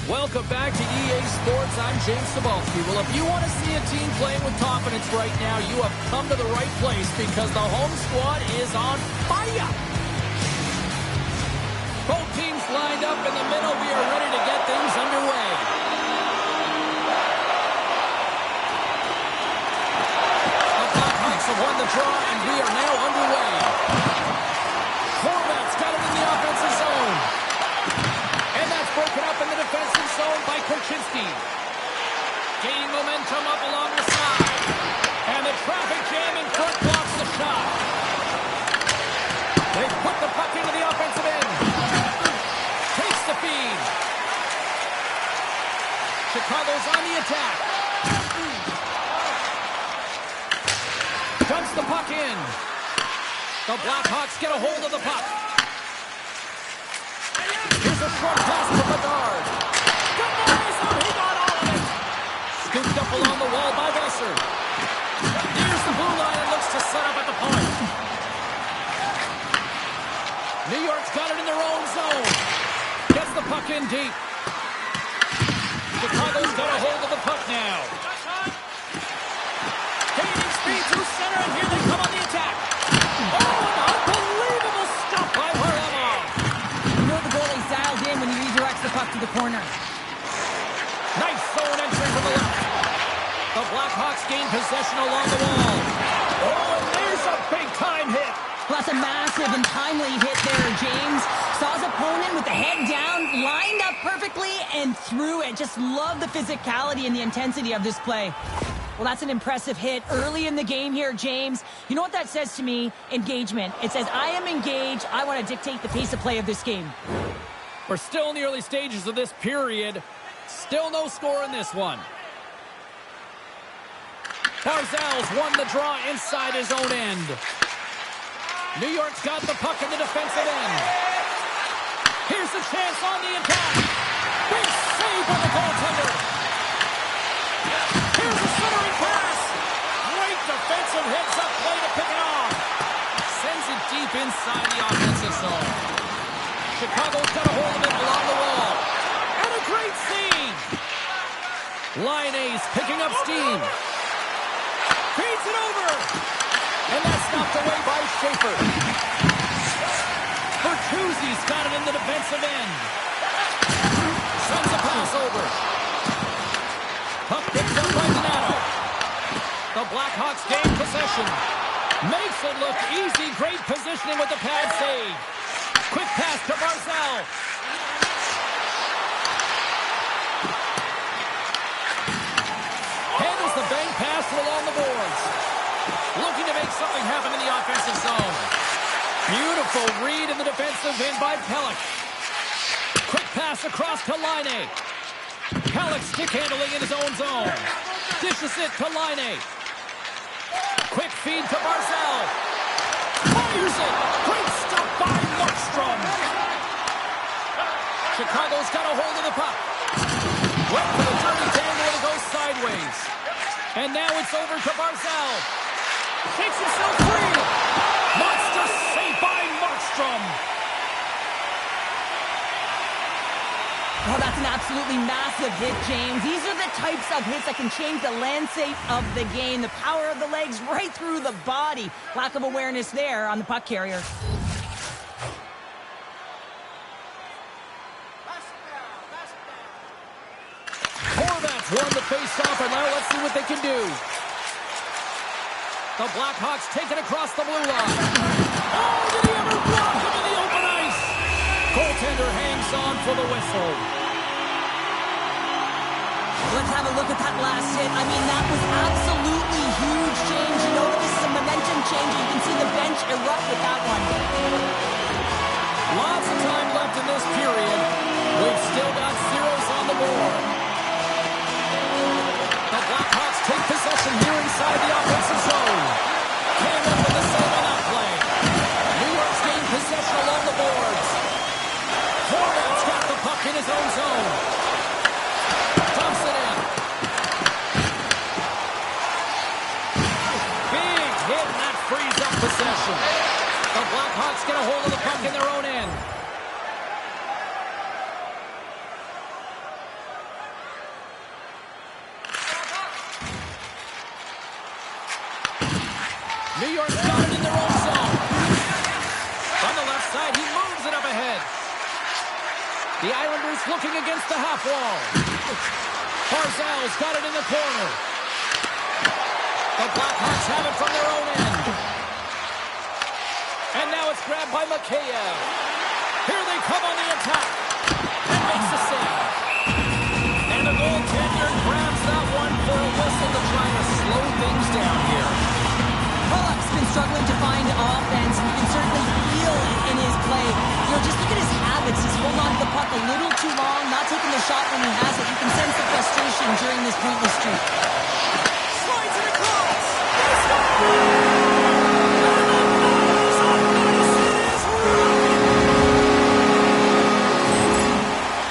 Welcome back to EA Sports. I'm James Cebulski. Well, if you want to see a team playing with confidence right now, you have come to the right place because the home squad is on fire. Both teams lined up in the middle. We are ready to get things underway. The Blackhawks have won the draw, and we are now underway. Horvat's got it in the offensive zone. And that's broken up in the defensive zone by Korchinski. Gaining momentum up along the side. And the traffic jam in front blocks the shot. They put the puck into the offensive end. Takes the feed. Chicago's on the attack. Dumps the puck in. The Blackhawks get a hold of the puck. Here's a short pass to Bedard. Good noise! Oh, he got all of it! Scooped up along the wall by Besser. Here's the blue line and looks to set up at the point. New York's got it in their own zone. Gets the puck in deep. Chicago's got a hold of the puck now. Gaining speed through center, and here they come on the attack. Oh, an unbelievable stop by Varlamov. You know the goalie's dialed in when he redirects the puck to the corner. Nice zone entry from the left. The Blackhawks gain possession along the wall. Oh, and there's a big-time hit. Well, that's a massive and timely hit there, James. Saw his opponent with the head down, lined up perfectly, and threw it. Just love the physicality and the intensity of this play. Well, that's an impressive hit early in the game here, James. You know what that says to me? Engagement. It says, I am engaged. I want to dictate the pace of play of this game. We're still in the early stages of this period. Still no score in this one. Barzal's won the draw inside his own end. New York's got the puck in the defensive end. Here's a chance on the attack. Big save by the goaltender. Here's a centering pass. Great defensive hits up play to pick it off. Sends it deep inside the offensive zone. Chicago's got a hold of it along the wall. And a great save. Line A's picking up steam. Feeds it over. And that's knocked away by Schaefer. Bertuzzi's got it in the defensive end. Sends a pass over. Puck picked up by Donato. The Blackhawks gain possession. Makes it look easy. Great positioning with the pad save. Quick pass to Barzal. Handles the bank pass along the boards. Looking to make something happen in the offensive zone. Beautiful read in the defensive end by Pelech. Quick pass across to Laine. Pelech stick handling in his own zone. Dishes it to Laine. Quick feed to Barzal. Fires it. Great stop by Markstrom. Chicago's got a hold of the puck. Went for the dirty tangle and it goes sideways. And now it's over to Barzal. Takes himself free. Monster save by Markstrom. Oh, that's an absolutely massive hit, James. These are the types of hits that can change the landscape of the game. The power of the legs right through the body. Lack of awareness there on the puck carrier. Horvat's won the face-off, and now let's see what they can do. The Blackhawks take it across the blue line. Oh, did he ever block him in the open ice? Goaltender hangs on for the whistle. Let's have a look at that last hit. I mean, that was absolutely huge, James. You know that this is a momentum change. You can see the bench erupt with that one. Lots of time left in this period. We've still got zeros on the board. The Blackhawks take possession here inside the offensive zone. Came up with the save on that play. New York's gained possession along the boards. Horvat's got the puck in his own zone. Dumps it in. Big hit, and that frees up possession. The Blackhawks get a hold of the puck in their own end. New York's got it in their own zone. On the left side, he moves it up ahead. The Islanders looking against the half wall. Barzal's got it in the corner. The Blackhawks have it from their own end. And now it's grabbed by Mikheyev. Here they come on the attack. And makes the save. And the goaltender grabs that one for a whistle to try to slow things down here. Pollock's been struggling to find offense, and you can certainly feel it in his play. You know, just look at his habits. He's holding on to the puck a little too long, not taking the shot when he has it. You can sense the frustration during this pointless streak. Slides it across.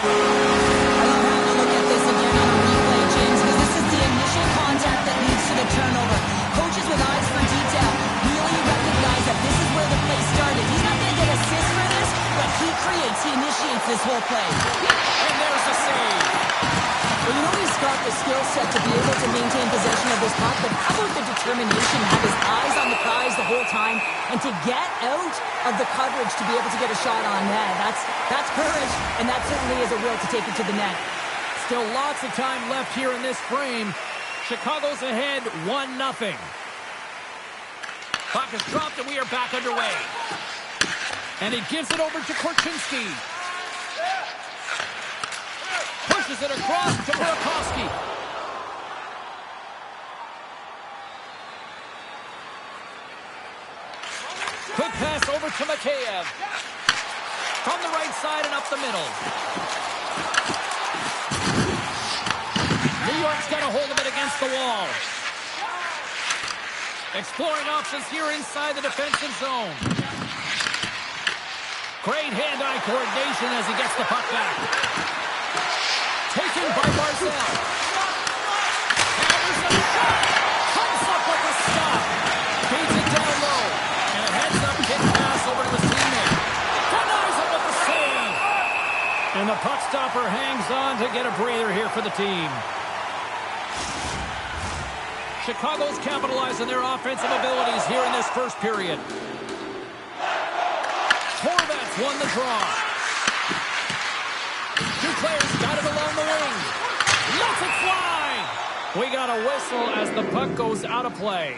I love having a look at this again on a replay, James, because this is the initial contact that leads to the turnover. Coaches with eyes for detail really recognize that this is where the play started. He's not going to get assists for this, but he initiates this whole play. And there's the save. Well, you know he's got the skill set to be able to maintain possession of this puck, but how about the determination, have his eyes on the prize the whole time, and to get out of the coverage to be able to get a shot on net. That's courage, and that certainly is a will to take it to the net. Still lots of time left here in this frame. Chicago's ahead 1-0. Puck is dropped and we are back underway. And he gives it over to Korchinski. Pushes it across to Burakovsky. Quick pass over to Mikheyev. From the right side and up the middle. New York's got a hold of it against the wall. Exploring options here inside the defensive zone. Great hand-eye coordination as he gets the puck back. Taken by Barzal. Hammers a shot. Comes up with a stop. Feeds it down low. And a heads-up kick pass over to his teammate. Denies it with the save. And the puck stopper hangs on to get a breather here for the team. Chicago's capitalizing their offensive abilities here in this first period. Horvat's won the draw. Two players got it along the wing. Lets it fly. We got a whistle as the puck goes out of play.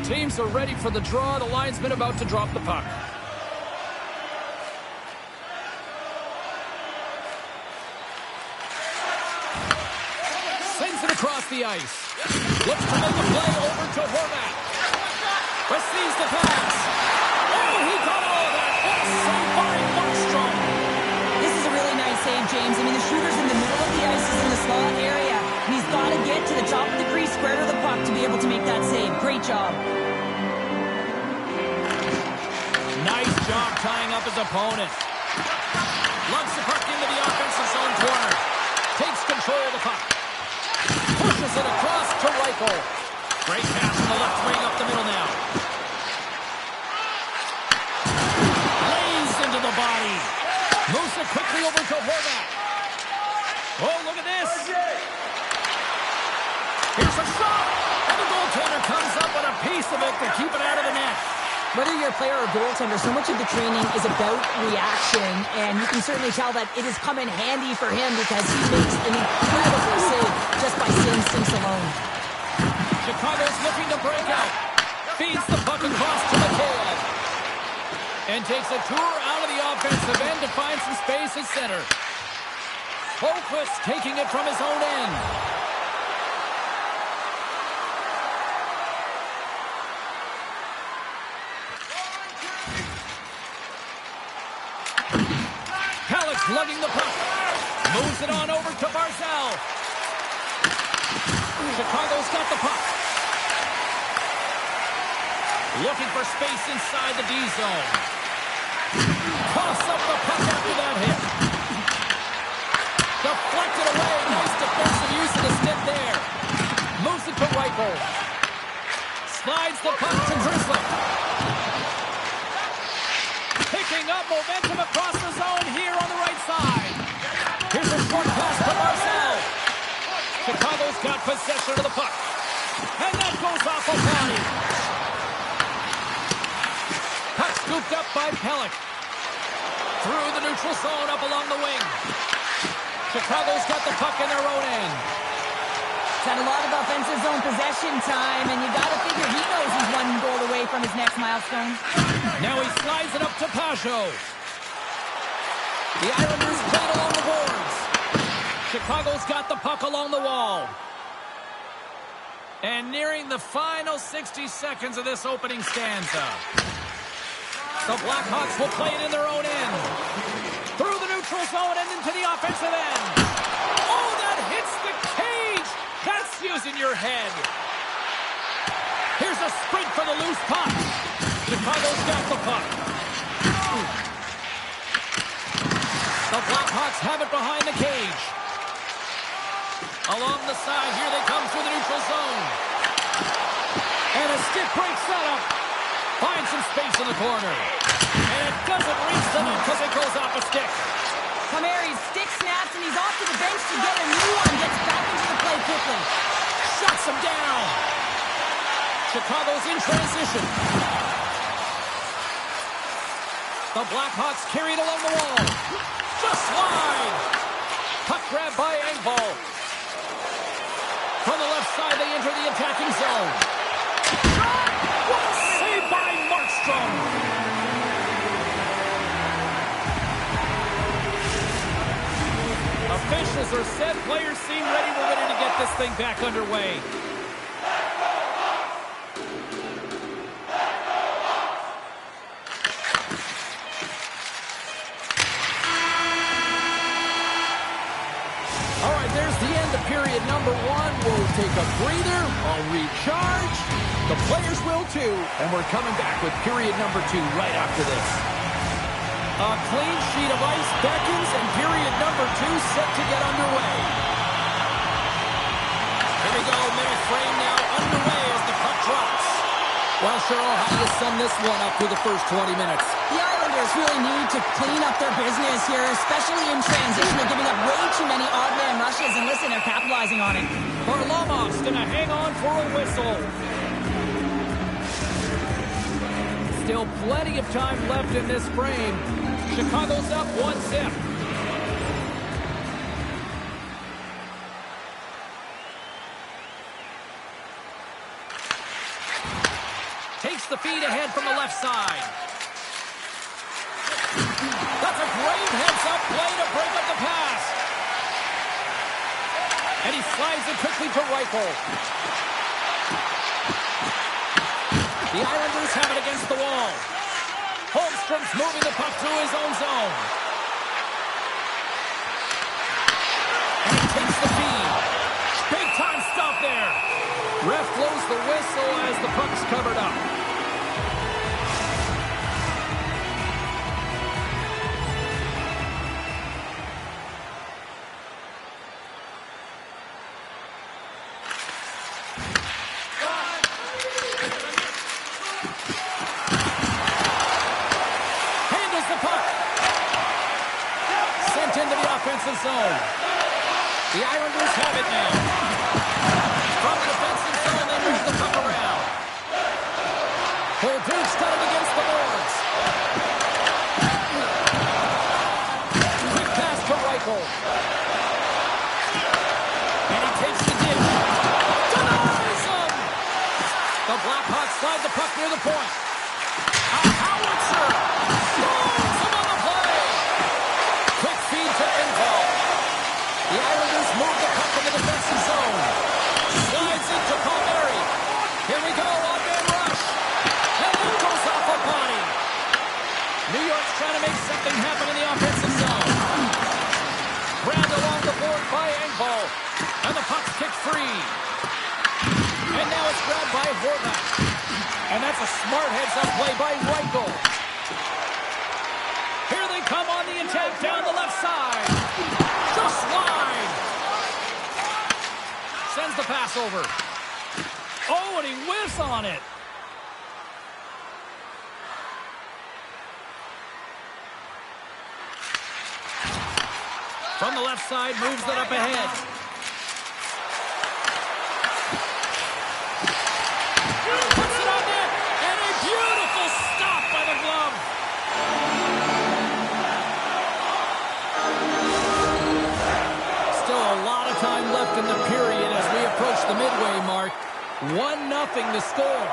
Teams are ready for the draw. The linesman about to drop the puck. Sends it across the ice. Looks to make a play over to Horvat. Receives the pass. Oh, he got all of that. What a save by Markstrom. This is a really nice save, James. I mean, the shooter's in the middle of the ice. He's in the slot area. And he's got to get to the top of the crease, square to the puck to be able to make that save. Great job. Nice job tying up his opponent. Lugs the puck into the offensive zone corner. Takes control of the puck. Pushes it across to Reichel. Great pass from the left wing up the middle now. Lays into the body. Moves it quickly over to Horvat. Oh, look at this. Here's a shot. And the goaltender comes up with a piece of it to keep it out of the net. Whether you're a player or goaltender, so much of the training is about reaction, and you can certainly tell that it has come in handy for him because he makes an incredible save just by instincts alone. Chicago's looking to break out. Feeds the puck across to Mikheyev. And takes a tour out of the offensive end to find some space at center. Focus, taking it from his own end. Pellick's lugging the puck. Moves it on over to Barzal. Chicago's got the puck. Looking for space inside the D zone. Toss up the puck after that hit. Deflected away. Nice defensive use of the stick there. Moves it to Reichel. Slides the puck to Drizzler. Picking up momentum across the zone here on the right side. Here's a short pass to Barzal. Chicago's got possession of the puck. And that goes off a body. Puck scooped up by Pellick. Through the neutral zone, up along the wing. Chicago's got the puck in their own end. He's had a lot of offensive zone possession time, and you got to figure he knows he's one goal away from his next milestone. Now he slides it up to Pajot. The Islanders play it along the boards. Chicago's got the puck along the wall. And nearing the final 60 seconds of this opening stanza. The Blackhawks will play it in their own end. Through the neutral zone and into the offensive end. Oh, that hits the cage! That's using your head. Here's a sprint for the loose puck. Chicago's got the puck. The Blackhawks have it behind the cage. Along the side, here they come through the neutral zone. And a stick break setup. Finds some space in the corner. And it doesn't reach the net because it goes off a stick. Palmieri's stick snaps, and he's off to the bench to get a new one. Gets back into the play quickly. Shuts him down. Chicago's in transition. The Blackhawks carry it along the wall. Just wide. Puck grab by Engvall. From the left side, they enter the attacking zone. Shot! What a save by Markstrom! Officials are set. Players seem ready. We're ready to get this thing back underway. All right, there's the end of period number one. We'll take a breather. I'll recharge. The players will too. And we're coming back with period number two right after this. A clean sheet of ice beckons, and period number two set to get underway. Here we go, middle frame now underway as the puck drops. Well, Cheryl, how do you sum this one up through the first 20 minutes? The Islanders really need to clean up their business here, especially in transition. They're giving up way too many odd man rushes, and listen, they're capitalizing on it. Varlamov's going to hang on for a whistle. Still plenty of time left in this frame. Chicago's up 1-0. Takes the feed ahead from the left side. That's a great heads-up play to break up the pass. And he slides it quickly to Reichel. The Islanders have it against the wall. Holmstrom's moving the puck through his own zone. And he takes the feed. Big time stop there. Ref blows the whistle as the puck's covered up. Zone. The Islanders have it now. From the defensive zone, they move the puck around. Holduke's got it against the boards. Quick pass to Reichel. And he takes the dig. Denies him! The Blackhawks slide the puck near the point. A howitzer! Throws him on the play! Quick feed to Engvall. in the defensive zone. Slides into Palmieri. Here we go, on-man rush. And it goes off a body. New York's trying to make something happen in the offensive zone. Grabbed along the board by Nhl. And the puck's kicked free. And now it's grabbed by Horvath. And that's a smart heads-up play by Nhl. Here they come on the attack down the left side. Just wide. Sends the pass over. Oh, and he whiffs on it. From the left side, moves it up ahead. Puts it on net, and a beautiful stop by the glove. Still a lot of time left in the period as we approach the midway mark. 1-0 to score.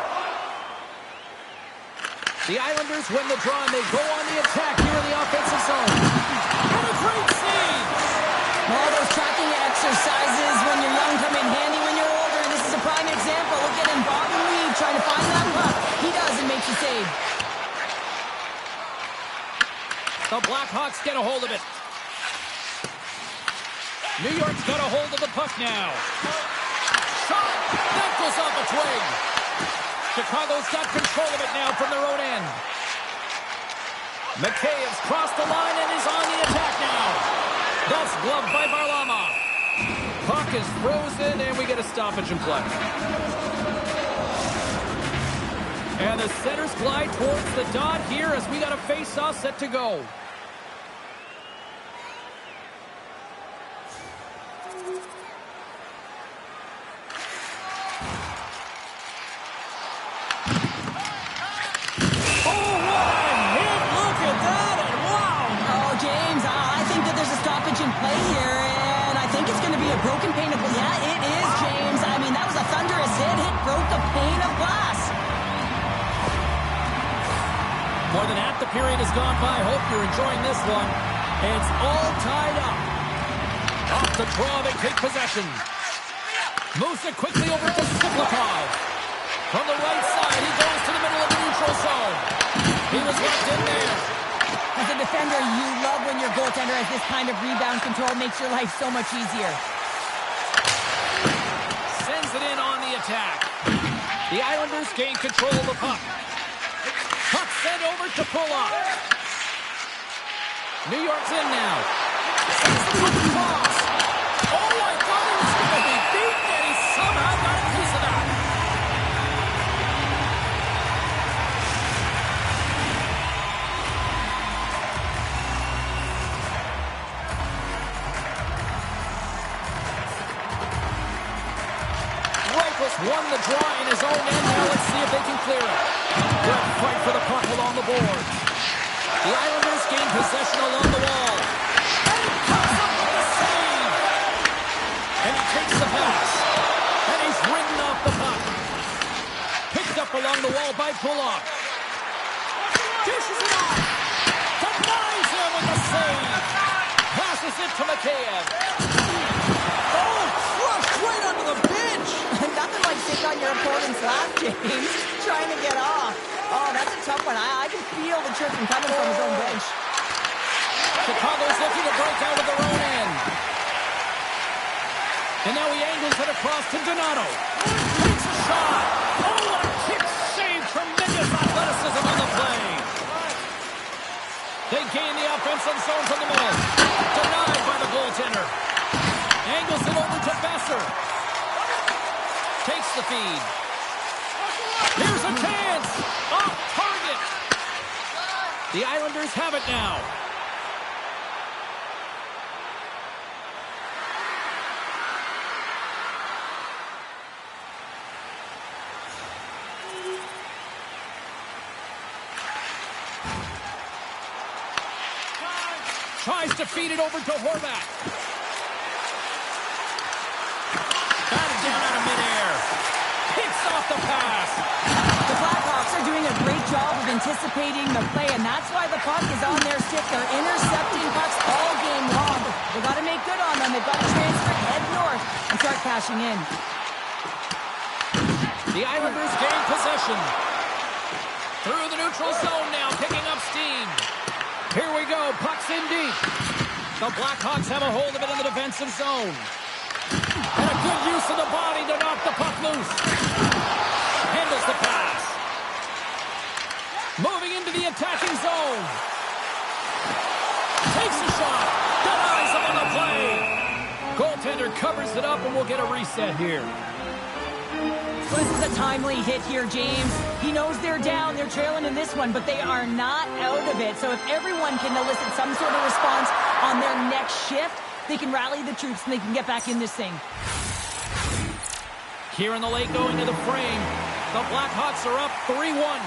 The Islanders win the draw, and they go on the attack here in the offensive zone. And a great save! All those tracking exercises when you're young come in handy when you're older, and this is a prime example. Look at him, Bob and Reed trying to find that puck. He does and makes the save. The Blackhawks get a hold of it. New York's got a hold of the puck now. Shot! That goes off a twig. Chicago's got control of it now from their own end. McKay's crossed the line and is on the attack now. That's gloved by Varlamov. Puck is frozen, and we get a stoppage in play. And the centers glide towards the dot here as we got a face-off set to go. Play here, and I think it's going to be a broken pane of glass. Yeah, it is, James. I mean, that was a thunderous hit. It broke a pane of glass. More than half the period has gone by. Hope you're enjoying this one. It's all tied up. Off the draw, they take possession. Moves it quickly over to Sivlikov. From the right side, he goes to the middle of the neutral zone. He was locked in there. As a defender, you love when your goaltender has this kind of rebound control. Makes your life so much easier. Sends it in on the attack. The Islanders gain control of the puck. Puck sent over to Pulock. New York's in now. Sends the puck across. Oh, I thought he was going to be beaten, and he somehow got a piece of that. Won the draw in his own end. Now let's see if they can clear it. Good fight for the puck along the boards. The Islanders gain possession along the wall. And he comes up with a save. And he takes the pass. And he's ridden off the puck. Picked up along the wall by Pulock. Dishes it off. Denies him with a save. Passes it to Mikheyev. Oh, crushed right under the bench. Nothing like sitting on your opponent's lap, James. Trying to get off. Oh, that's a tough one. I can feel the chirping coming from his own bench. Chicago's looking to break out of their own end. And now he angles it across to Donato. Takes a shot. Oh, a kick save. Tremendous athleticism on the play. They gain the offensive zone from the middle. Denied by the goaltender. Angles it over to Besser. Takes the feed. Here's a chance. Off target. The Islanders have it now. Tries to feed it over to Horvath. Batted down out of midair. Picks off the pass. The Blackhawks are doing a great job of anticipating the play, and that's why the puck is on their stick. They're intercepting pucks all game long. They've got to make good on them. They've got to transfer head north. start cashing in. The Islanders gain possession. Through the neutral zone now, picking up steam. Here we go, puck's in deep. The Blackhawks have a hold of it in the defensive zone. And a good use of the body to knock the puck loose. Handles the pass. Moving into the attacking zone. Takes a shot. Denies him on the play. Goaltender covers it up and we'll get a reset here. Well, this is a timely hit here, James. He knows they're down. They're trailing in this one, but they are not out of it. So if everyone can elicit some sort of response on their next shift, they can rally the troops and they can get back in this thing. Here in the late going to the frame. The Blackhawks are up 3-1.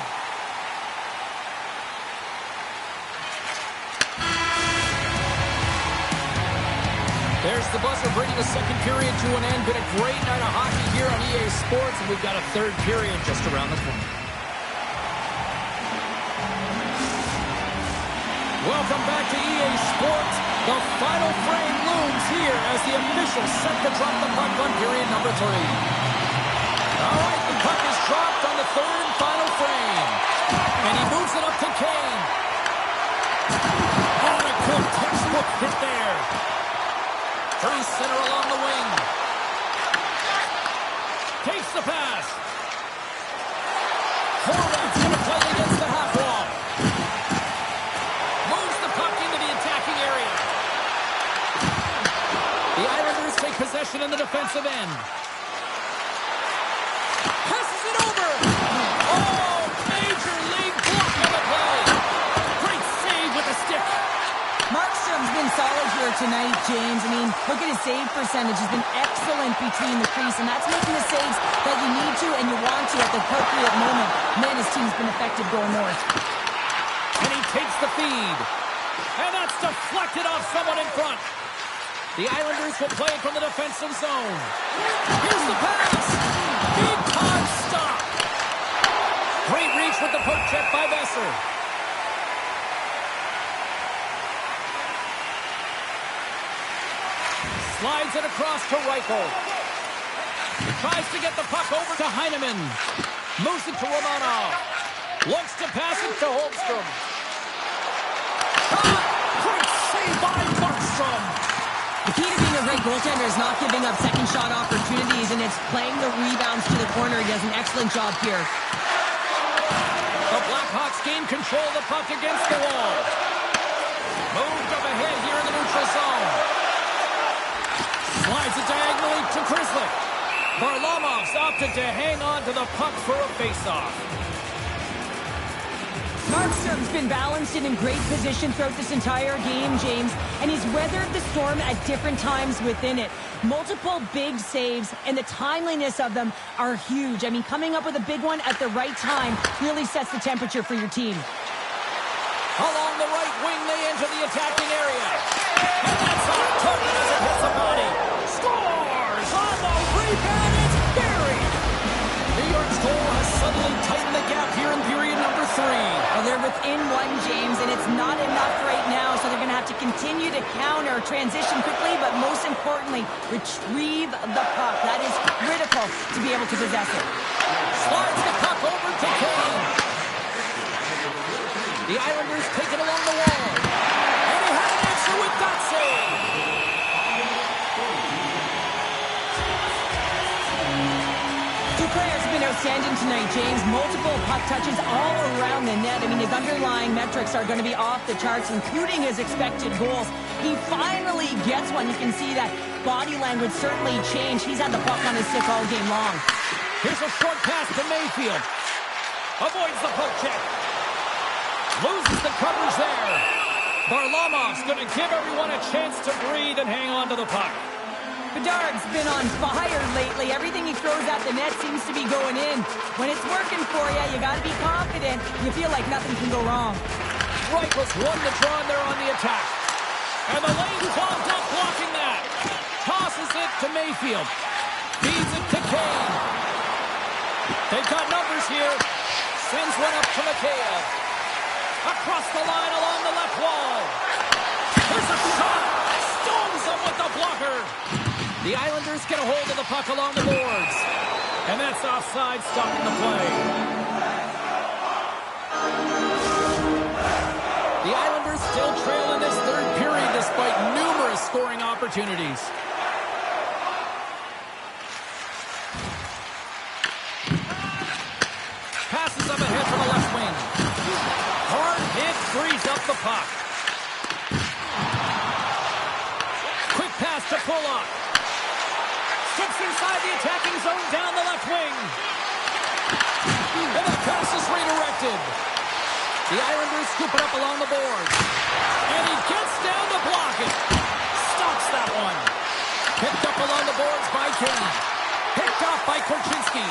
There's the buzzer bringing the second period to an end. Been a great night of hockey here on EA Sports, and we've got a third period just around the corner. Welcome back to EA Sports. The final frame looms here as the officials set to drop the puck on period number 3. All right, the puck is dropped on the third and final frame. And he moves it up to Kane. And a good textbook hit there. Through center along the wing. Takes the pass. Forward's going to play against the half wall. Moves the puck into the attacking area. The Islanders take possession in the defensive end. Passes it over. Oh, major league block on the play. Great save with the stick. Markstrom's been solid here tonight, James. I mean, look at his save percentage. He's been excellent between the crease, and that's making the saves that you need to and you want to at the appropriate moment. Man, his team's been effective going north. And he takes the feed. And that's deflected off someone in front. The Islanders will play from the defensive zone. Here's the pass. Big time stop. Great reach with the poke check by Besser. Slides it across to Reichel. Tries to get the puck over to Heineman. Moves it to Romanov. Looks to pass it to Holmstrom. Shot! Great save by Markstrom. The key to being a great goaltender is not giving up second shot opportunities, and it's playing the rebounds to the corner. He does an excellent job here. The Blackhawks gain control of the puck against the wall. Moved up ahead here in the neutral zone. Slides it diagonally to Krislik. Varlamov's opted to hang on to the puck for a faceoff. Markstrom's been balanced and in great position throughout this entire game, James, and he's weathered the storm at different times within it. Multiple big saves, and the timeliness of them are huge. I mean, coming up with a big one at the right time really sets the temperature for your team. Along the right wing, they enter the attacking area. And that's off target as it hits the body. Scores on the rebound. It's buried. New York's goal has suddenly tightened the gap here in period number 3. Well, they're within one, James, and it's not enough right now, so they're going to have to continue to counter, transition quickly, but most importantly, retrieve the puck. That is critical to be able to possess it. Slides the puck over to Kane. The Islanders take it along the wall. And he had an answer with that save. Duclair's been outstanding tonight, James. Multiple puck touches all around the net. I mean, his underlying metrics are going to be off the charts, including his expected goals. He finally gets one. You can see that body language certainly changed. He's had the puck on his stick all game long. Here's a short pass to Mayfield. Avoids the poke check. Loses the coverage there. Varlamov's going to give everyone a chance to breathe and hang on to the puck. Bedard's been on fire lately. Everything he throws at the net seems to be going in. When it's working for you, you got to be confident. You feel like nothing can go wrong. Reichel's won the draw there on the attack. And the lane clogged up blocking that. Tosses it to Mayfield. Feeds it to Kane. They've got numbers here. Sends one up to Mikheyev. Across the line along the left wall. There's a shot. Stones him with the blocker. The The Islanders get a hold of the puck along the boards. And that's offside, stopping the play. The Islanders still trail in this third period despite numerous scoring opportunities. Passes up ahead from the left wing. Hard hit frees up the puck. Quick pass to Pulock. Sticks inside the attacking zone down the left wing. And the pass is redirected. The Islanders scoop it up along the boards. And he gets down to block it. Stops that one. Picked up along the boards by Kane. Picked off by Korchinski.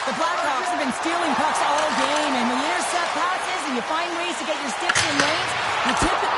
The Blackhawks have been stealing pucks all game, and when you intercept passes and you find ways to get your sticks in lanes, you tip it.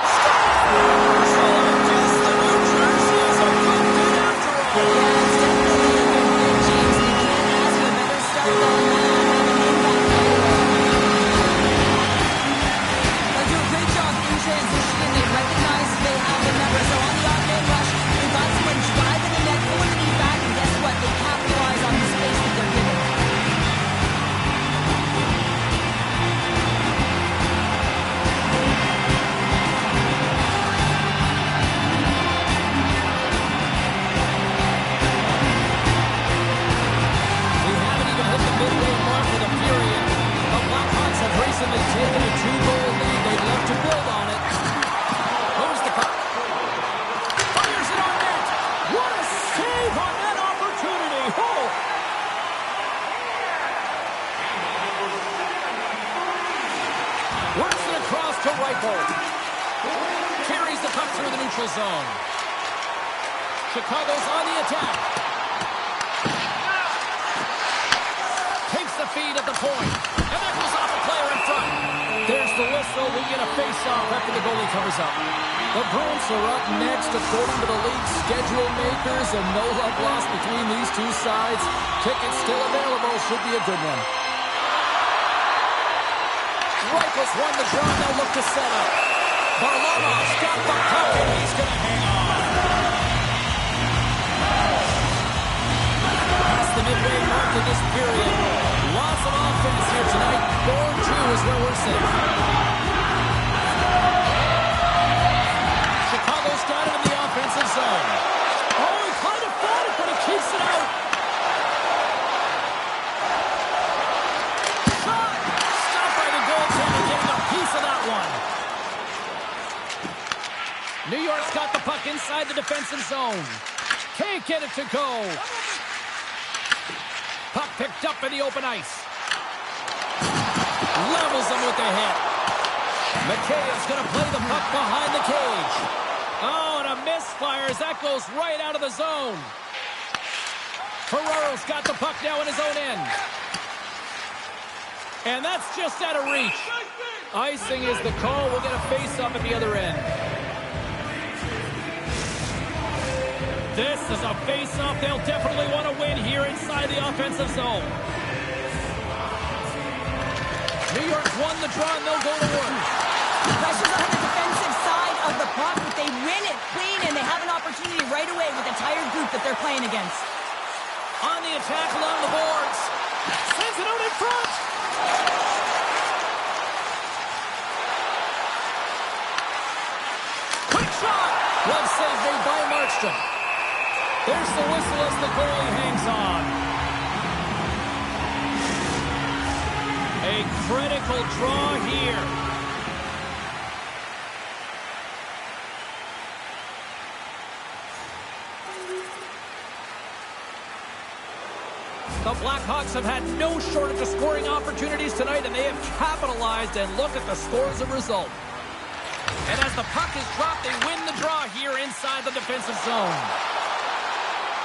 Zone. Chicago's on the attack. Takes the feed at the point. And that goes off a player in front. There's the whistle. We get a face-off after the goalie covers up. The Bruins are up next according to the league's schedule makers, and no love lost between these two sides. Tickets still available. Should be a good one. Reichels won the draw. They'll look to set up. Varlamov's got the puck, and he's going to hang on. That's the midway mark of this period. Lots of offense here tonight. 4-2 is where we're sitting. Chicago's got it in the offensive zone. Oh, he kind of fought it, but he keeps it out. Shot! Stopped by the goaltender, getting a piece of that one. New York's got the puck inside the defensive zone. Can't get it to go. Puck picked up in the open ice. Levels him with the hit. McKay's going to play the puck behind the cage. Oh, and a misfire as that goes right out of the zone. Ferraro's got the puck now in his own end. And that's just out of reach. Icing is the call. We'll get a face-up at the other end. This is a face-off they'll definitely want to win here inside the offensive zone. New York's won the draw, and they'll go to work. Pressure's on the defensive side of the puck, but they win it clean, and they have an opportunity right away with the tired group that they're playing against. On the attack along the boards. Sends it out in front. Quick shot. One save made by Markstrom. There's the whistle as the goalie hangs on. A critical draw here. The Blackhawks have had no shortage of scoring opportunities tonight, and they have capitalized, and look at the score as a result. And as the puck is dropped, they win the draw here inside the defensive zone.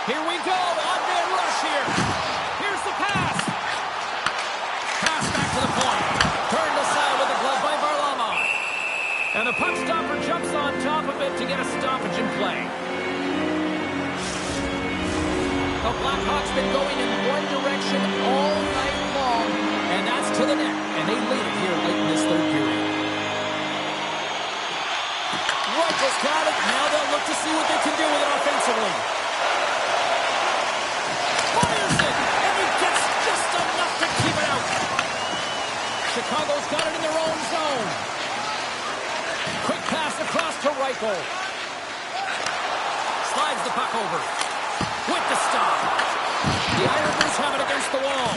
Here we go, on-man rush here. Here's the pass. Pass back to the point. Turned aside with the glove by Varlamov. And the puck stopper jumps on top of it to get a stoppage in play. The Blackhawks been going in one direction all night long, and that's to the net. And they lead it here late in this third period. Reichels got it. Now they'll look to see what they can do with it offensively. puck over. With the stop. The Islanders have it against the wall.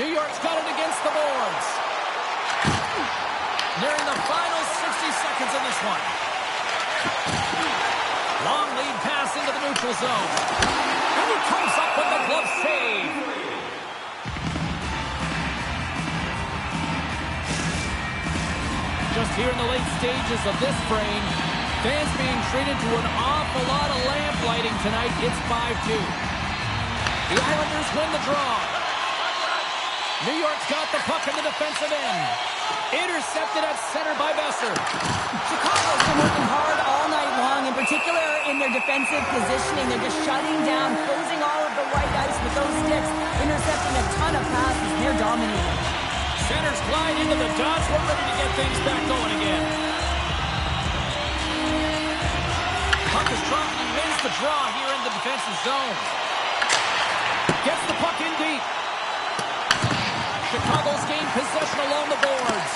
New York's got it against the boards. Nearing the final 60 seconds in this one. Long lead pass into the neutral zone. And he comes up with the glove save. Just here in the late stages of this frame, fans being treated to an awful lot of lamp lighting tonight. It's 5-2. The Islanders win the draw. New York's got the puck in the defensive end. Intercepted at center by Besser. Chicago's been working hard all night long, in particular in their defensive positioning. They're just shutting down, closing all of the white ice with those sticks, intercepting a ton of passes. They're dominating. Centers glide into the dots. We're ready to get things back going again. Puck is dropped and wins the draw here in the defensive zone. Gets the puck in deep. Chicago's gained possession along the boards.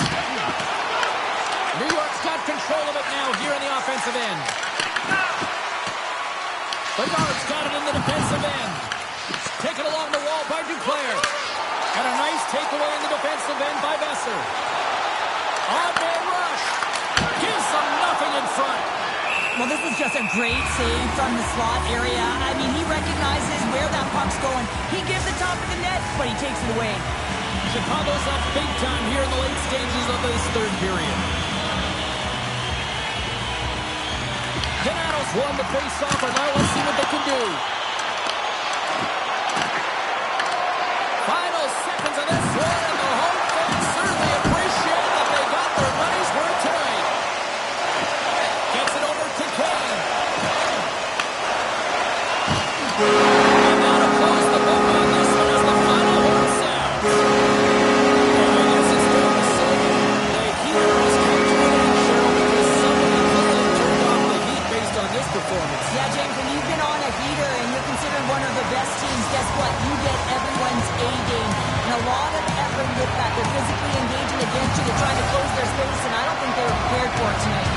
New York's got control of it now here in the offensive end. Bedard's got it in the defensive end. Taken along the wall by Duclair. And a nice takeaway in the defensive end by Besser. On-man rush. Gives them nothing in front. Well, this is just a great save from the slot area. I mean, he recognizes where that puck's going. He gives the top of the net, but he takes it away. Chicago's up big time here in the late stages of this third period. Donato's won the face-off, and now let's see what they can do. Final seconds of this one, and the home fans certainly appreciate that they got their money's worth tonight. Gets it over to Kane. And now to close the book on this one as the final horn sounds. And I guess it's fair to say the heater has come to an end, Cheryl, because somebody clearly turned off the heat based on this performance. Yeah, James, when you've been on a heater and you're considered one of the best teams, guess what? You get everyone's A game. And a lot of effort with that. They're physically engaging against you. They're trying to close their space, and I don't think they were prepared for it tonight.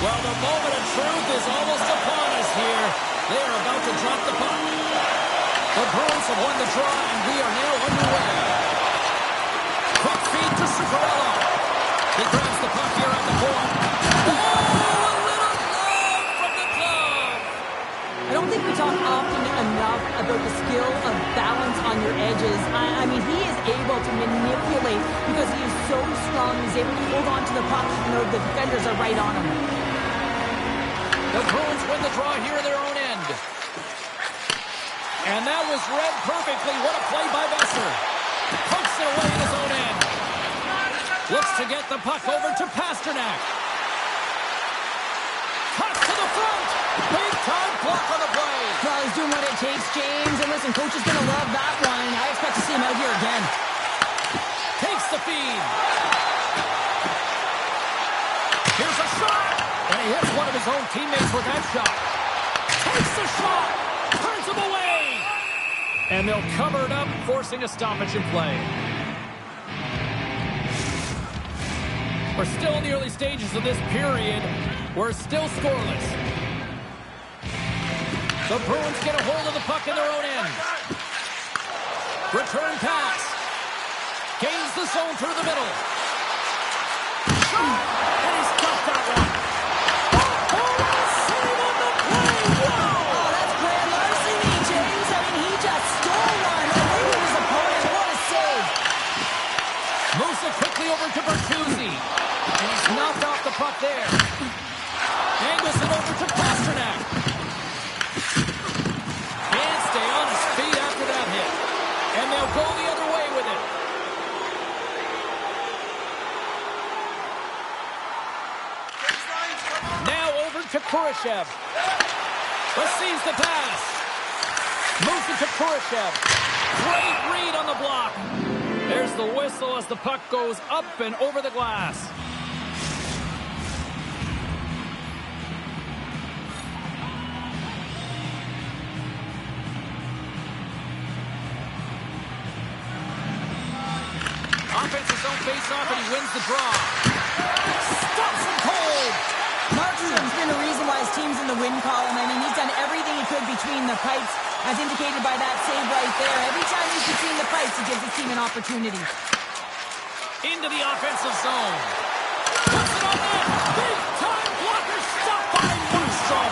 Well, the moment of truth is almost upon us here. They are about to drop the puck. The Bruins have won the draw, and we are now underway. Quick feed to Zuccarello. He grabs the puck here at the point. Oh, a little glove from the glove. I don't think we talk often enough about the skill of balance on your edges. I mean, he is able to manipulate because he is so strong. He's able to hold on to the puck even though the defenders are right on him. The Bruins win the draw here in their own end. And that was read perfectly. What a play by Besser. Pokes it away in his own end. Looks to get the puck over to Pasternak. Cuts to the front. Big time guy's doing what it takes, James. And listen, coach is going to love that one. I expect to see him out here again. Takes the feed. Here's a shot. And he hits one of his own teammates with that shot. Takes the shot. Turns him away. And they'll cover it up, forcing a stoppage in play. We're still in the early stages of this period. We're still scoreless. The Bruins get a hold of the puck in their own end. Return pass. Gains the zone through the middle. Shot! And he's got that one. Oh, save on the play! Whoa! Oh, that's grand larceny, James. I mean, he just stole one away from his opponent. What a save. Moves it quickly over to Bertuzzi. And he's knocked off the puck there. Angles it over to Pasternak. Can't stay on his feet after that hit. And they'll go the other way with it. Now over to Kurashev. Receives the pass. Moves it to Kurashev. Great read on the block. There's the whistle as the puck goes up and over the glass. Offensive zone face-off, and he wins the draw. Stops him cold. Markstrom's been the reason why his team's in the win column. I mean, he's done everything he could between the pipes, as indicated by that save right there. Every time he's between the pipes, he gives his team an opportunity. Into the offensive zone. Puts it on net. Big-time blocker stop by Markstrom.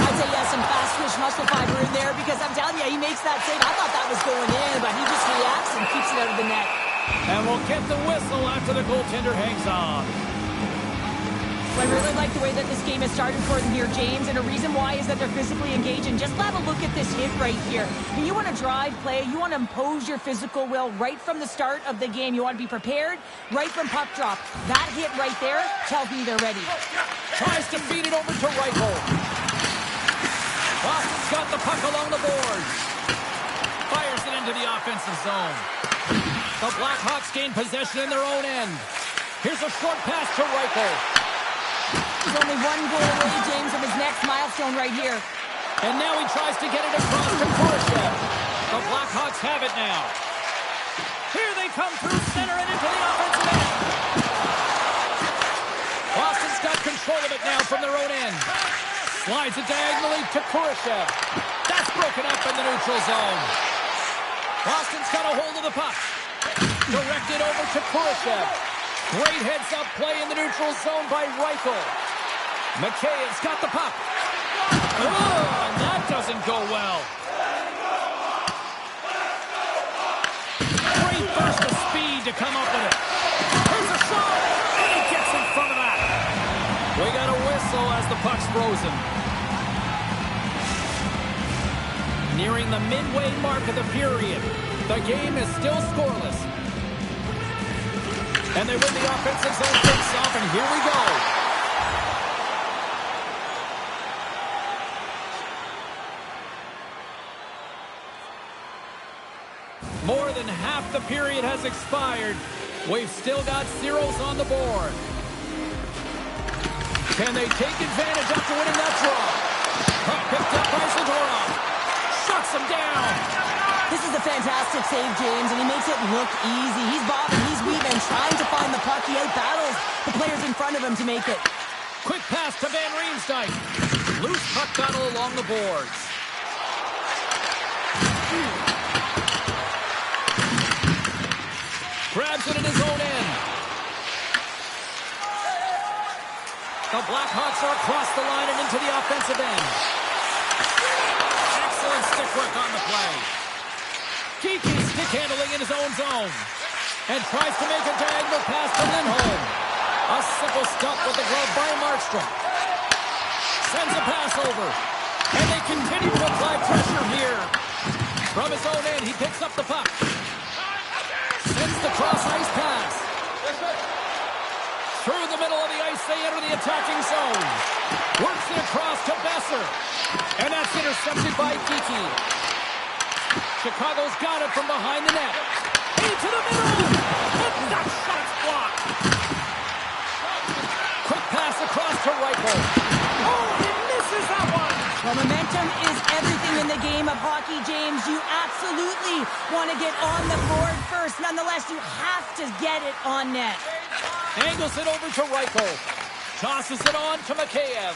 I'd say, yeah, some fast-twitch muscle fiber in there, because I'm telling you, he makes that save. I thought that was going in, but he just reacts and keeps it out of the net. And we'll get the whistle after the goaltender hangs on. I really like the way that this game has started for them here, James, and the reason why is that they're physically engaged. And just have a look at this hit right here. When you want to drive play, you want to impose your physical will right from the start of the game. You want to be prepared right from puck drop. That hit right there tells me they're ready. Tries to feed it over to Reichel. Boston's got the puck along the boards. Fires it into the offensive zone. The Blackhawks gain possession in their own end. Here's a short pass to Reichel. He's only one goal away, James, from his next milestone right here. And now he tries to get it across to Kurashev. The Blackhawks have it now. Here they come through center and into the offensive end. Boston's got control of it now from their own end. Slides it diagonally to Kurashev. That's broken up in the neutral zone. Boston's got a hold of the puck. Directed over to Kurashev. Great heads-up play in the neutral zone by Reichel. McKay's got the puck. Oh, and that doesn't go well. Great burst of speed to come up with it. Here's a shot. And he gets in front of that. We got a whistle as the puck's frozen. Nearing the midway mark of the period. The game is still scoreless. And they win the offensive zone face-off, and here we go. More than half the period has expired. We've still got zeros on the board. Can they take advantage after winning that draw? Puck picked up by Zadorov. Shuts him down. This is a fantastic save, James, and he makes it look easy. He's bobbing, he's weaving, trying to find the puck. He out-battles the players in front of him to make it. Quick pass to Van Riemsdyk. Loose puck battle along the boards. Grabs it in his own end. The Blackhawks are across the line and into the offensive end. Excellent stick work on the play. Kiki stick handling in his own zone. And tries to make a diagonal pass to Lindholm. A simple stop with the glove by Markstrom. Sends a pass over. And they continue to apply pressure here. From his own end, he picks up the puck. Sends the cross-ice pass. Through the middle of the ice, they enter the attacking zone. Works it across to Besser. And that's intercepted by Kiki. Chicago's got it from behind the net. Into the middle. And that shot's blocked. Quick pass across to Reichel. Oh, he misses that one. Well, momentum is everything in the game of hockey, James. You absolutely want to get on the board first. Nonetheless, you have to get it on net. Angles it over to Reichel. Tosses it on to Mikheyev.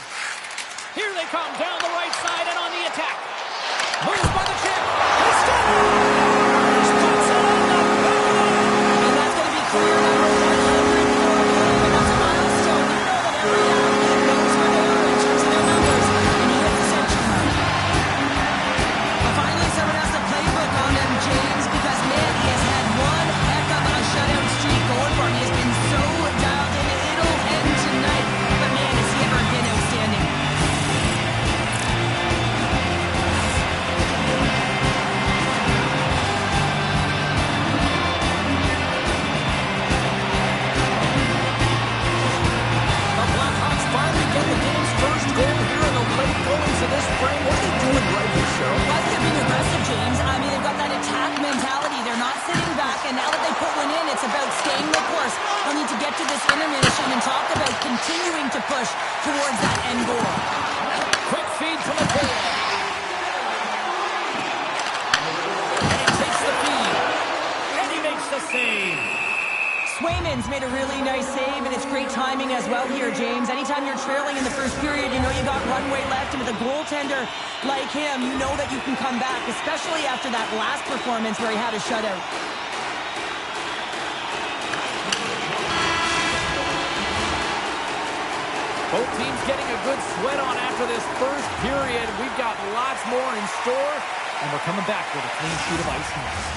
Here they come down the right side and on the attack. Moves by the chip. He scores! Puts it on the board! And that's going to be career number 100 for him. And that's a milestone. You know that every athlete knows where they are in terms of their numbers. And he hit the century mark. But finally, someone has the playbook on him, James, because, man, he has had one heck of a shutout streak going for him. He has been so dialed in. It'll end tonight. But, man, has he ever been outstanding. And now that they put one in, it's about staying the course. They'll need to get to this intermission and talk about continuing to push towards that end goal. Quick feed from Mikheyev. And he takes the feed. And he makes the save. Swayman's made a really nice save, and it's great timing as well here, James. Anytime you're trailing in the first period, you know you got runway left, and with a goaltender like him, you know that you can come back, especially after that last performance where he had a shutout. Both teams getting a good sweat on after this first period. We've got lots more in store, and we're coming back with a clean sheet of ice next.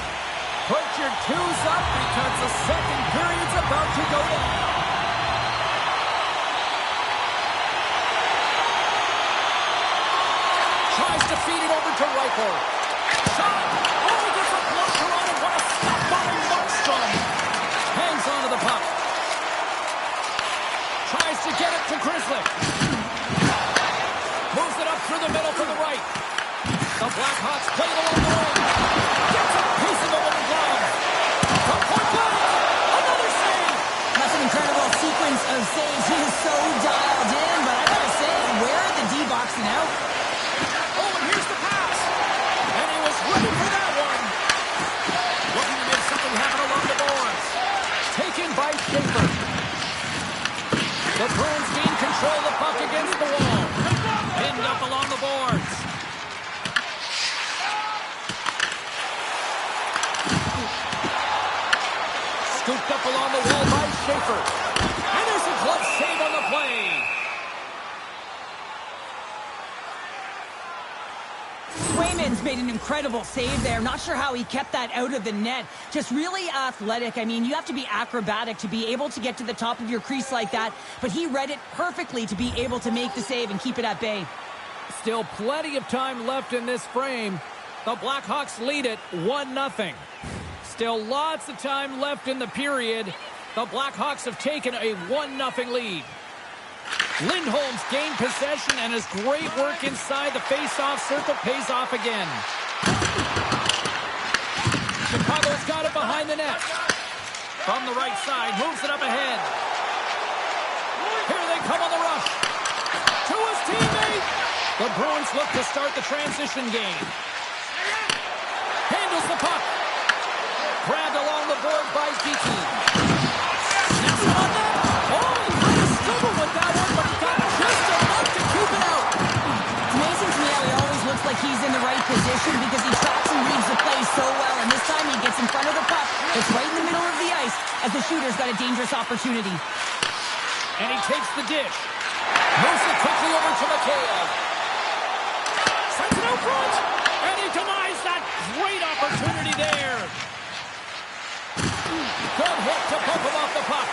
Put your twos up because the second period's about to go down. Tries to feed it over to Reichel. Shot! Oh, he gets a blocker on it. What a stop by Markstrom. Hangs onto the puck. Tries to get it to Grizzly. Moves it up through the middle to the right. The Blackhawks play it along the wing. Gets a piece of it with the glove. From point blank. Another save. That's an incredible sequence of saves. He is so dialed in, but I gotta say, where are the D-boxing out? Oh, and here's the pass. And he was ready for that one. Looking to make something happen along the boards. Taken by Schaefer. The Bruins gain control of the puck against the wall. Pinned up along the boards. Scooped up along the wall by Schaefer. And there's a glove save on the play. Swayman's made an incredible save there. Not sure how he kept that out of the net. Just really athletic. I mean, you have to be acrobatic to be able to get to the top of your crease like that. But he read it perfectly to be able to make the save and keep it at bay. Still plenty of time left in this frame. The Blackhawks lead it 1-0. Still lots of time left in the period. The Blackhawks have taken a 1-0 lead. Lindholm's gained possession, and his great work inside the face-off circle pays off again. Chicago's got it behind the net. From the right side, moves it up ahead. Here they come on the rush. To his teammate. The Bruins look to start the transition game. Handles the puck. Grabbed along the board by Kiki. Snaps it on net. Oh, he kind of struggled with that one, but he got just enough to keep it out. It's amazing to me how he always looks like he's in the right position because he tracks and reads the play so well. And this time he gets in front of the puck. It's right in the middle of the ice as the shooter's got a dangerous opportunity. And he takes the dish. Moves it quickly over to Mikheyev. Sends it out front. And he denies that great opportunity there. Good hit to bump him off the puck.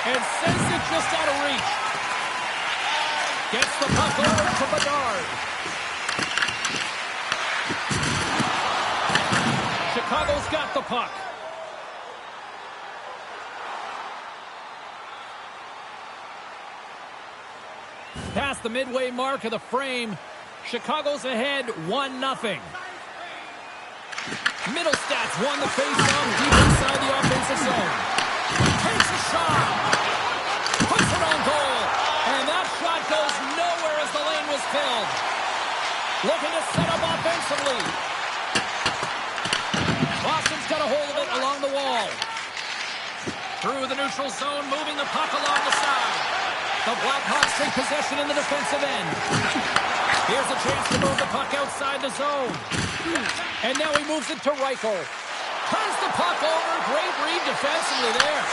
And sends it just out of reach. Gets the puck over to Bedard. Chicago's got the puck. Pass the midway mark of the frame. Chicago's ahead 1-0. Middlestats won the face-off deep inside the offensive zone. Takes a shot. Puts it on goal. And that shot goes nowhere as the lane was filled. Looking to set up offensively. Boston's got a hold of it along the wall. Through the neutral zone, moving the puck along the side. The Blackhawks take possession in the defensive end. Here's a chance to move the puck outside the zone. And now he moves it to Reichel. Turns the puck over. Great read defensively there.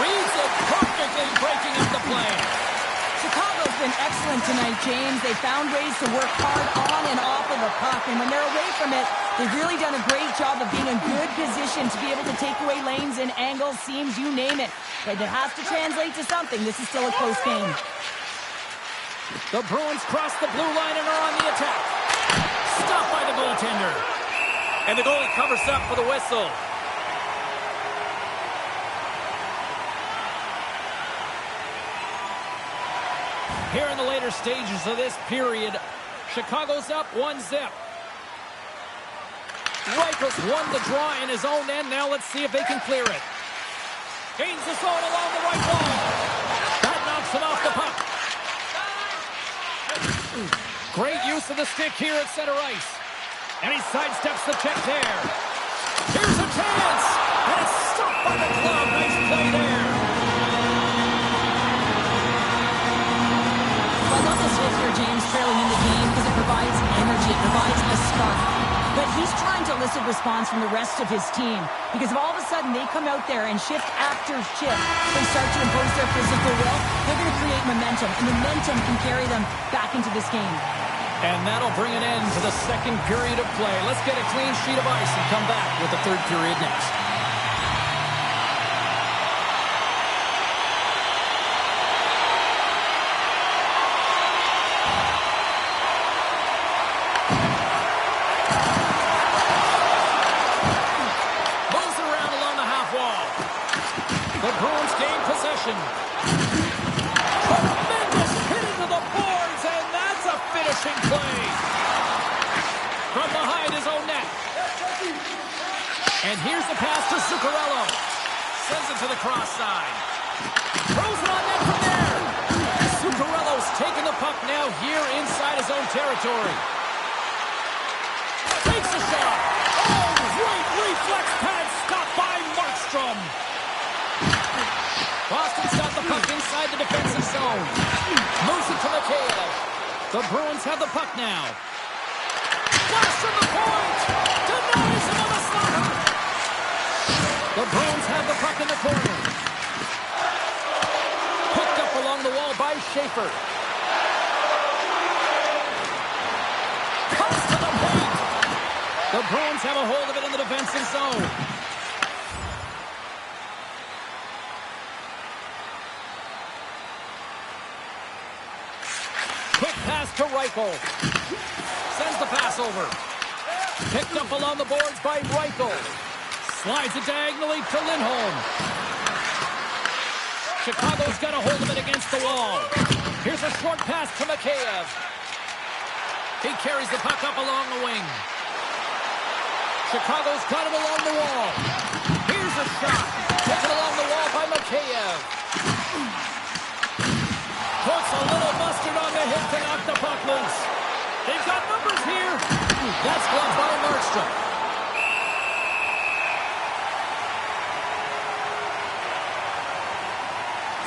Reads it perfectly, breaking up the play. Chicago's been excellent tonight, James. They found ways to work hard on and off of the puck. And when they're away from it, they've really done a great job of being in good position to be able to take away lanes and angles, seams, you name it. But it has to translate to something. This is still a close game. The Bruins cross the blue line and are on the attack. Stopped by the goaltender. And the goalie covers up for the whistle. Here in the later stages of this period, Chicago's up 1-0. Reichel's won the draw in his own end. Now let's see if they can clear it. Gains the zone along the right wall. That knocks him off the puck. Great use of the stick here at center ice. And he sidesteps the check there. Here's a chance. And it's stopped by the glove. Nice play there. I love this hit here, James, trailing in the game because it provides energy. It provides a spark. But he's trying to elicit response from the rest of his team because if all of a sudden they come out there and shift after shift, they start to impose their physical will, they're going to create momentum, and momentum can carry them back into this game. And that'll bring an end to the second period of play. Let's get a clean sheet of ice and come back with the third period next. Tremendous hit into the boards, and that's a finishing play. From behind his own net. And here's the pass to Zuccarello. Sends it to the cross side. Throws it on net from there. Zuccarello's taking the puck now here inside his own territory. Takes a shot. Oh, great reflex pad stopped by Markstrom. Boston's got the puck inside the defensive zone. Moves it to Mikheyev. The Bruins have the puck now. Flash from the point. Denies him on the slaughter. The Bruins have the puck in the corner. Picked up along the wall by Schaefer. Comes to the paint. The Bruins have a hold of it in the defensive zone. Quick pass to Reichel. Sends the pass over. Picked up along the boards by Reichel. Slides it diagonally to Lindholm. Chicago's got a hold of it against the wall. Here's a short pass to Mikheyev. He carries the puck up along the wing. Chicago's got it along the wall. Here's a shot. Taken along the wall by Mikheyev. Puts a little mustard on the hit to knock the puck loose. They've got numbers here. That's blocked by Markstrom.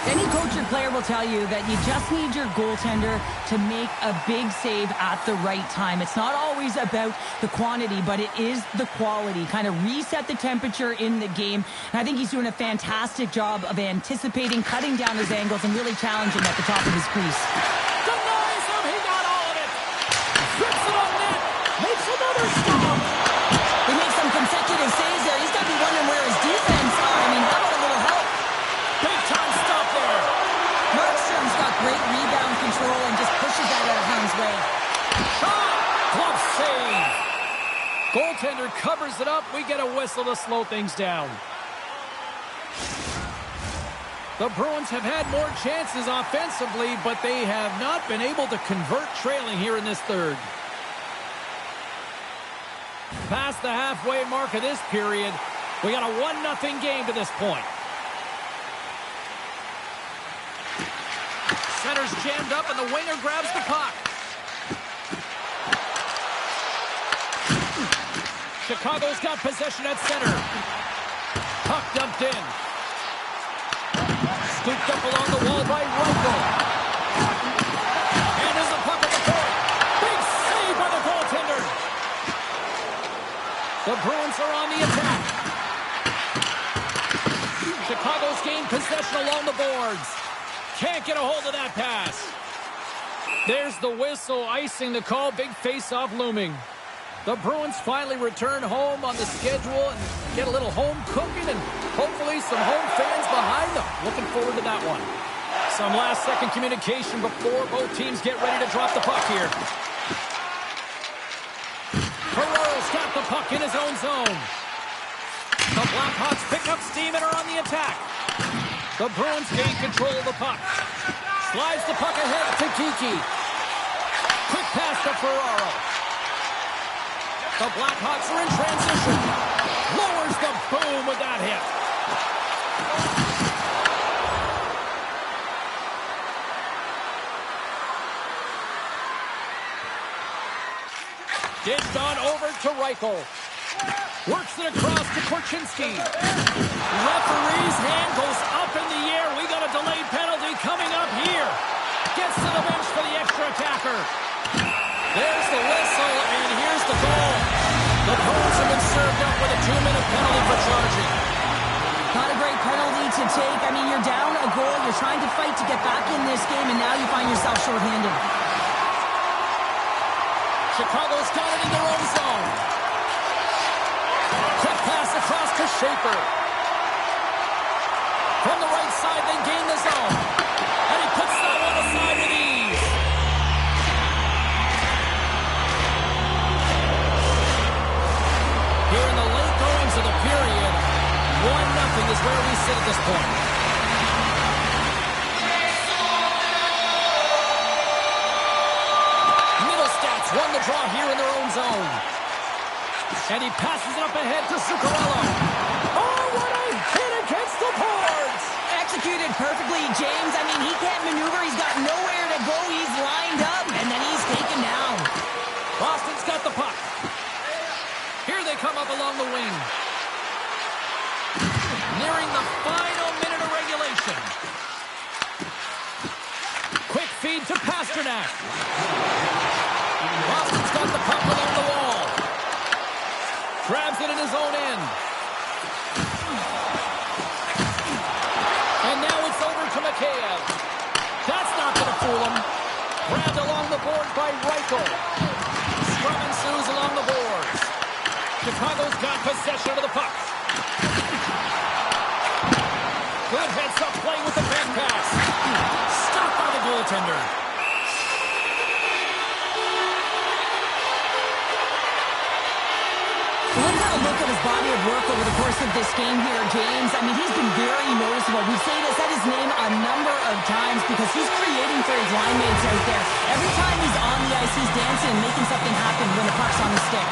Any coach or player will tell you that you just need your goaltender to make a big save at the right time. It's not always about the quantity, but it is the quality. Kind of reset the temperature in the game. And I think he's doing a fantastic job of anticipating, cutting down his angles, and really challenging at the top of his crease. Denies him. He got all of it. Flips it on net. Makes another stop. He makes some consecutive saves there. He's got to be wondering where his defense are. I mean, how about a little help? Big time stop there. Markstrom's got great rebound control and just pushes that out of harm's way. Shot. Glove save. Goaltender covers it up. We get a whistle to slow things down. The Bruins have had more chances offensively, but they have not been able to convert trailing here in this third. Past the halfway mark of this period, we got a 1-0 game to this point. Center's jammed up, and the winger grabs the puck. Chicago's got possession at center. Puck dumped in. Scooped up along the wall by Reichel. And there's a puck at the point. Big save by the goaltender. The Bruins are on the attack. Chicago's gained possession along the boards. Can't get a hold of that pass. There's the whistle, icing the call. Big face-off looming. The Bruins finally return home on the schedule and get a little home cooking and hopefully some home fans behind them. Looking forward to that one. Some last-second communication before both teams get ready to drop the puck here. Ferraro's got the puck in his own zone. The Blackhawks pick up steam and are on the attack. The Bruins gain control of the puck. Slides the puck ahead to Kiki. Quick pass to Ferraro. The Blackhawks are in transition. Lowers the boom with that hit. Dished on over to Reichel. Works it across to Korchinski. Referee's hand goes up in the air. We got a delayed penalty coming up here. Gets to the bench for the extra attacker. There's the whistle, and here's the goal. The Bruins have been served up with a 2-minute penalty for charging. Not a great penalty to take. I mean, you're down a goal. You're trying to fight to get back in this game, and now you find yourself shorthanded. Chicago's got it in their own zone. Quick pass across to Schaefer. From the right side, they gain the zone. And he puts that one aside with ease. Here in the late goings of the period, 1-0 is where we sit at this point. Middlestats won the draw here in their own zone. And he passes it up ahead to Zuccarello. Oh, what a hit against the boards! Executed perfectly, James. I mean, he can't maneuver. He's got nowhere to go. He's lined up, and then he's taken down. Boston's got the puck. Here they come up along the wing. Nearing the final minute of regulation. Quick feed to Pasternak. Boston's got the puck along the wall. Grabs it in his own end. And now it's over to Mikheyev. That's not going to fool him. Grabbed along the board by Reichel. Scrum ensues along the boards. Chicago's got possession of the puck. Good heads-up play with the back pass. Stopped by the goaltender. Look at his body of work over the course of this game here, James. I mean, he's been very noticeable. We've said his name a number of times because he's creating for his line mates out there. Every time he's on the ice, he's dancing and making something happen when the puck's on the stick.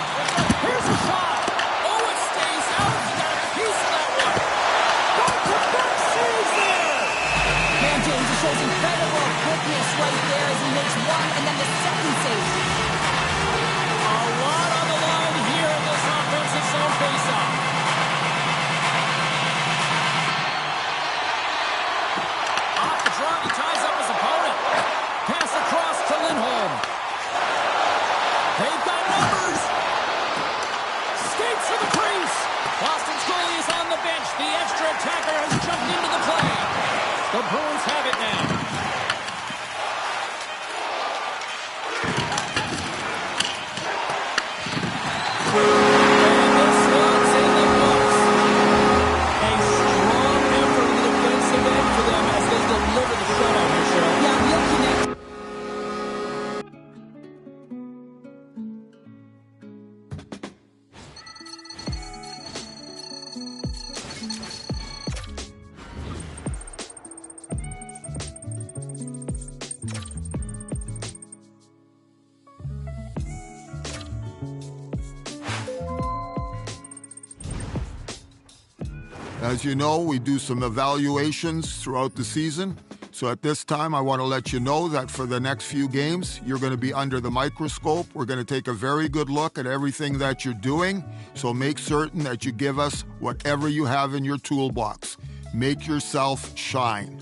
Here's a shot. Oh, it stays out. He got a piece of that one. Back-to-back saves there. Man, James, he shows incredible quickness right there as he makes one and then the second save. A lot on the line here in this offensive zone faceoff. Off the draw, he ties up his opponent. Pass across to Lindholm. They've got numbers. Skates to the crease. Boston's goalie is on the bench. The extra attacker has jumped into the play. The Bruins have it now. As you know, we do some evaluations throughout the season. So at this time, I want to let you know that for the next few games, you're going to be under the microscope. We're going to take a very good look at everything that you're doing. So make certain that you give us whatever you have in your toolbox. Make yourself shine.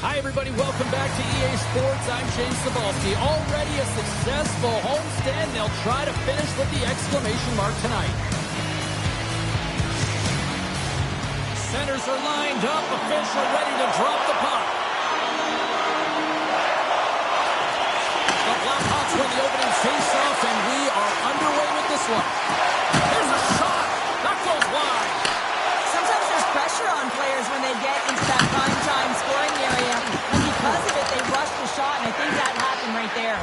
Hi, everybody. Welcome back to EA Sports. I'm James Cebulski. Already a successful homestand. They'll try to finish with the exclamation mark tonight. Centers are lined up. Official ready to drop the puck. The Blackhawks win the opening faceoff, and we are underway with this one. There's a shot. That goes wide. Sometimes there's pressure on players when they get into that prime time scoring area. And because of it, they rush the shot, and I think that happened right there.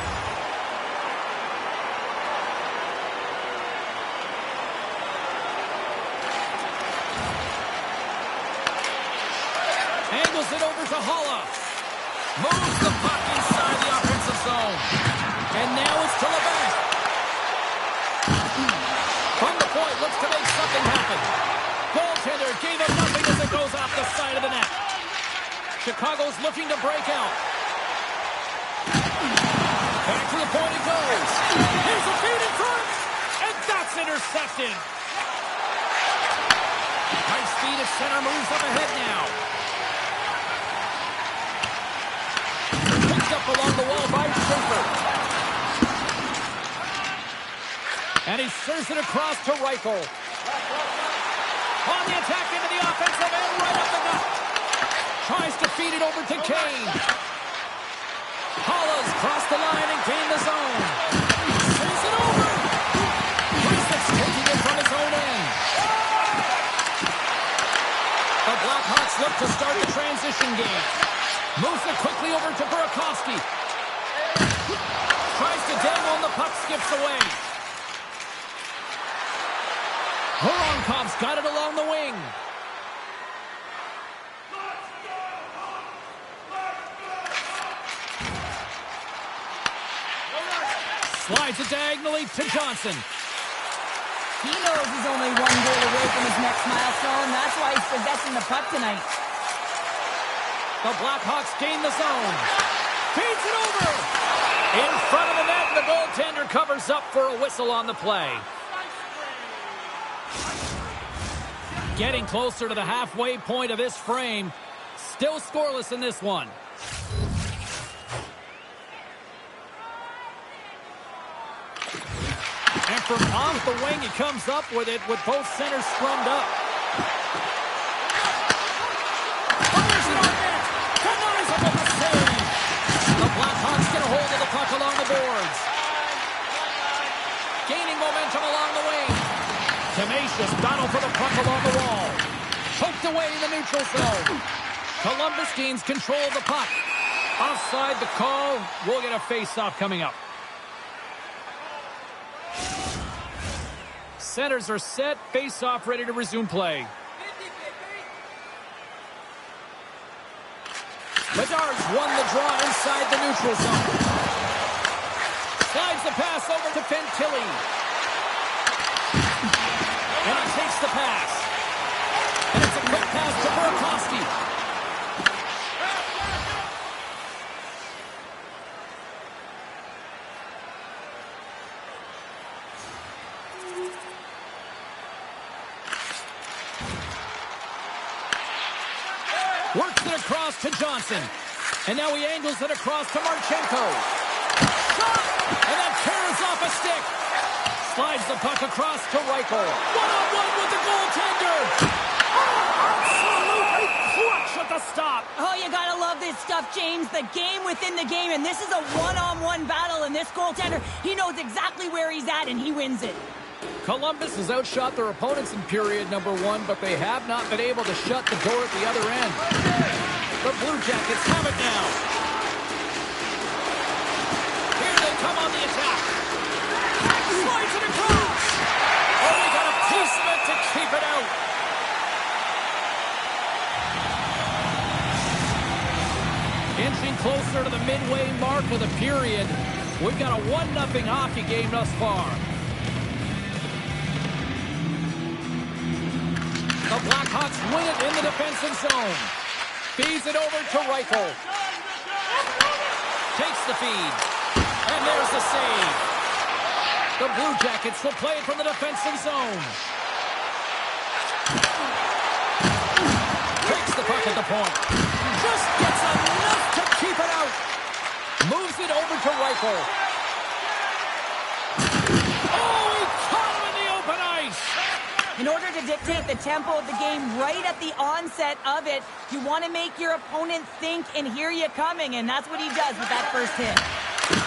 Angles it over to Holla. Moves the puck inside the offensive zone. And now it's to Levesque. From the point, looks to make something happen. Goaltender gave him nothing as it goes off the side of the net. Chicago's looking to break out. Back to the point it goes. Here's a feed in front. And that's intercepted. High speed at center, moves up ahead now. Picked up along the wall by Schaefer. And he serves it across to Reichel. On the attack into the offensive end, right up the gut. Tries to feed it over to Kane. Hollis crossed the line and gained the zone. Sends it over. Brissak's taking it from his own end. The Blackhawks look to start the transition game. Moves it quickly over to Burakovsky. Tries to dangle and the puck skips away. Voronkov's got it along the wing. Slides it diagonally to Johnson. He knows he's only one goal away from his next milestone. That's why he's possessing the puck tonight. The Blackhawks gain the zone. Feeds it over. In front of the net, the goaltender covers up for a whistle on the play. Getting closer to the halfway point of this frame. Still scoreless in this one. And from off the wing, he comes up with it with both centers scrummed up. Fires it on net. Denies him with the save. The Blackhawks get a hold of the puck along the boards. Gaining momentum along the wing. Tenacious battle for the puck along the wall. Poked away in the neutral zone. Columbus gains control of the puck. Offside the call. We'll get a face-off coming up. Centers are set. Face-off ready to resume play. Bedard's won the draw inside the neutral zone. Slides the pass over to Fantilli. And he takes the pass. And it's a quick pass across to Johnson. And now he angles it across to Marchenko. Shot! And that tears off a stick. Slides the puck across to Reichel. One-on-one with the goaltender. Absolutely clutch at the stop. Oh, you gotta love this stuff, James. The game within the game, and this is a one-on-one battle, and this goaltender, he knows exactly where he's at, and he wins it. Columbus has outshot their opponents in period number 1, but they have not been able to shut the door at the other end. The Blue Jackets have it now. Here they come on the attack. Slides it across. Oh, they got a piece of it to keep it out. Inching closer to the midway mark of the period. We've got a 1-0 hockey game thus far. The Blackhawks win it in the defensive zone. Feeds it over to Reichel. Takes the feed. And there's the save. The Blue Jackets will play it from the defensive zone. Takes the puck at the point. Just gets enough to keep it out. Moves it over to Reichel. Oh, he caught him in the open ice. In order to dictate the tempo of the game right at the onset of it, you want to make your opponent think and hear you coming, and that's what he does with that first hit.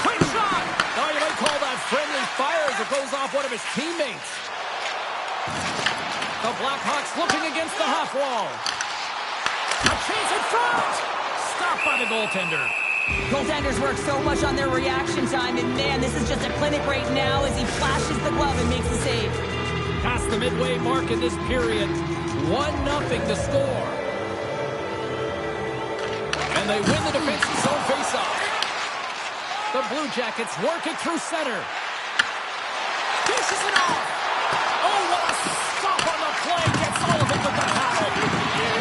Quick shot! Now you might call that friendly fire as it goes off one of his teammates. The Blackhawks looking against the half wall. A chance in front! Stopped by the goaltender. Goaltenders work so much on their reaction time, and man, this is just a clinic right now as he flashes the glove and makes the save. Past the midway mark in this period. 1-0 to score. And they win the defensive zone faceoff. The Blue Jackets work it through center. Dishes it off. Oh, what a stop on the play. Gets all of it with the paddle.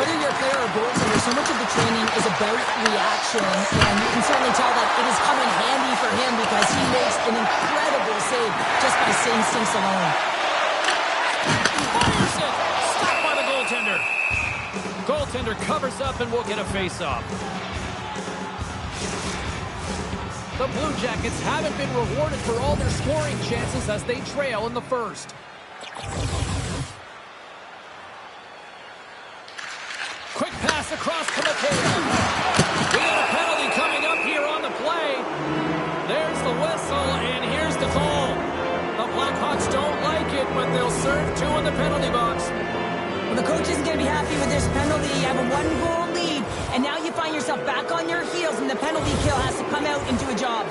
Whether you're a player or goaltender, so much of the training is about reaction, and you can certainly tell that it is coming handy for him because he makes an incredible save just by instincts alone. Fires it. Stopped by the goaltender. Goaltender covers up and will get a face-off. The Blue Jackets haven't been rewarded for all their scoring chances as they trail in the first. Quick pass across to McHale. We got a penalty coming up here on the play. There's the whistle, and here's the call. The Blackhawks don't like it, but they'll serve 2 in the penalty box. Well, the coach isn't going to be happy with this penalty. You have a 1-goal lead, and now you find yourself back on your heels, and the penalty kill has to come out and do a job.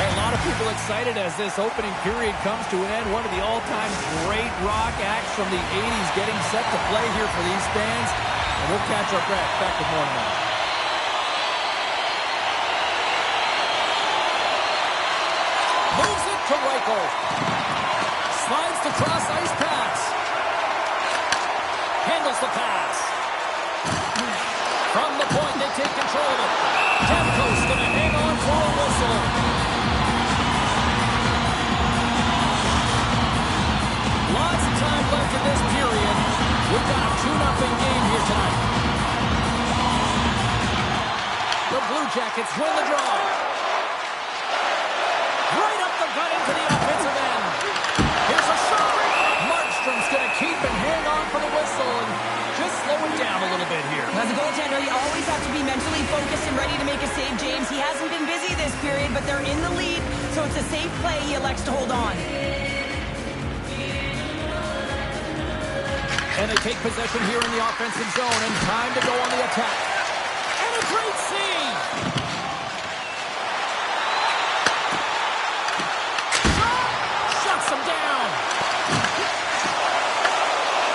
A lot of people excited as this opening period comes to an end. One of the all-time great rock acts from the 80s getting set to play here for these fans. And we'll catch our breath back with more now. Moves it to Reichel. Slides the cross-ice pass. Handles the pass. From the point, they take control of it. Demko's going to hang on for a whistle. Lots of time left in this period. We've got a 2-0 game here tonight. The Blue Jackets win the draw. Right up the gut into the offensive end. Here's a shot. Markstrom's going to keep and hang on for the whistle and just slow it down a little bit here. As a goaltender, you always have to be mentally focused and ready to make a save, James. He hasn't been busy this period, but they're in the lead, so it's a safe play. He elects to hold on. And they take possession here in the offensive zone, and time to go on the attack. And a great save! Shuts them down!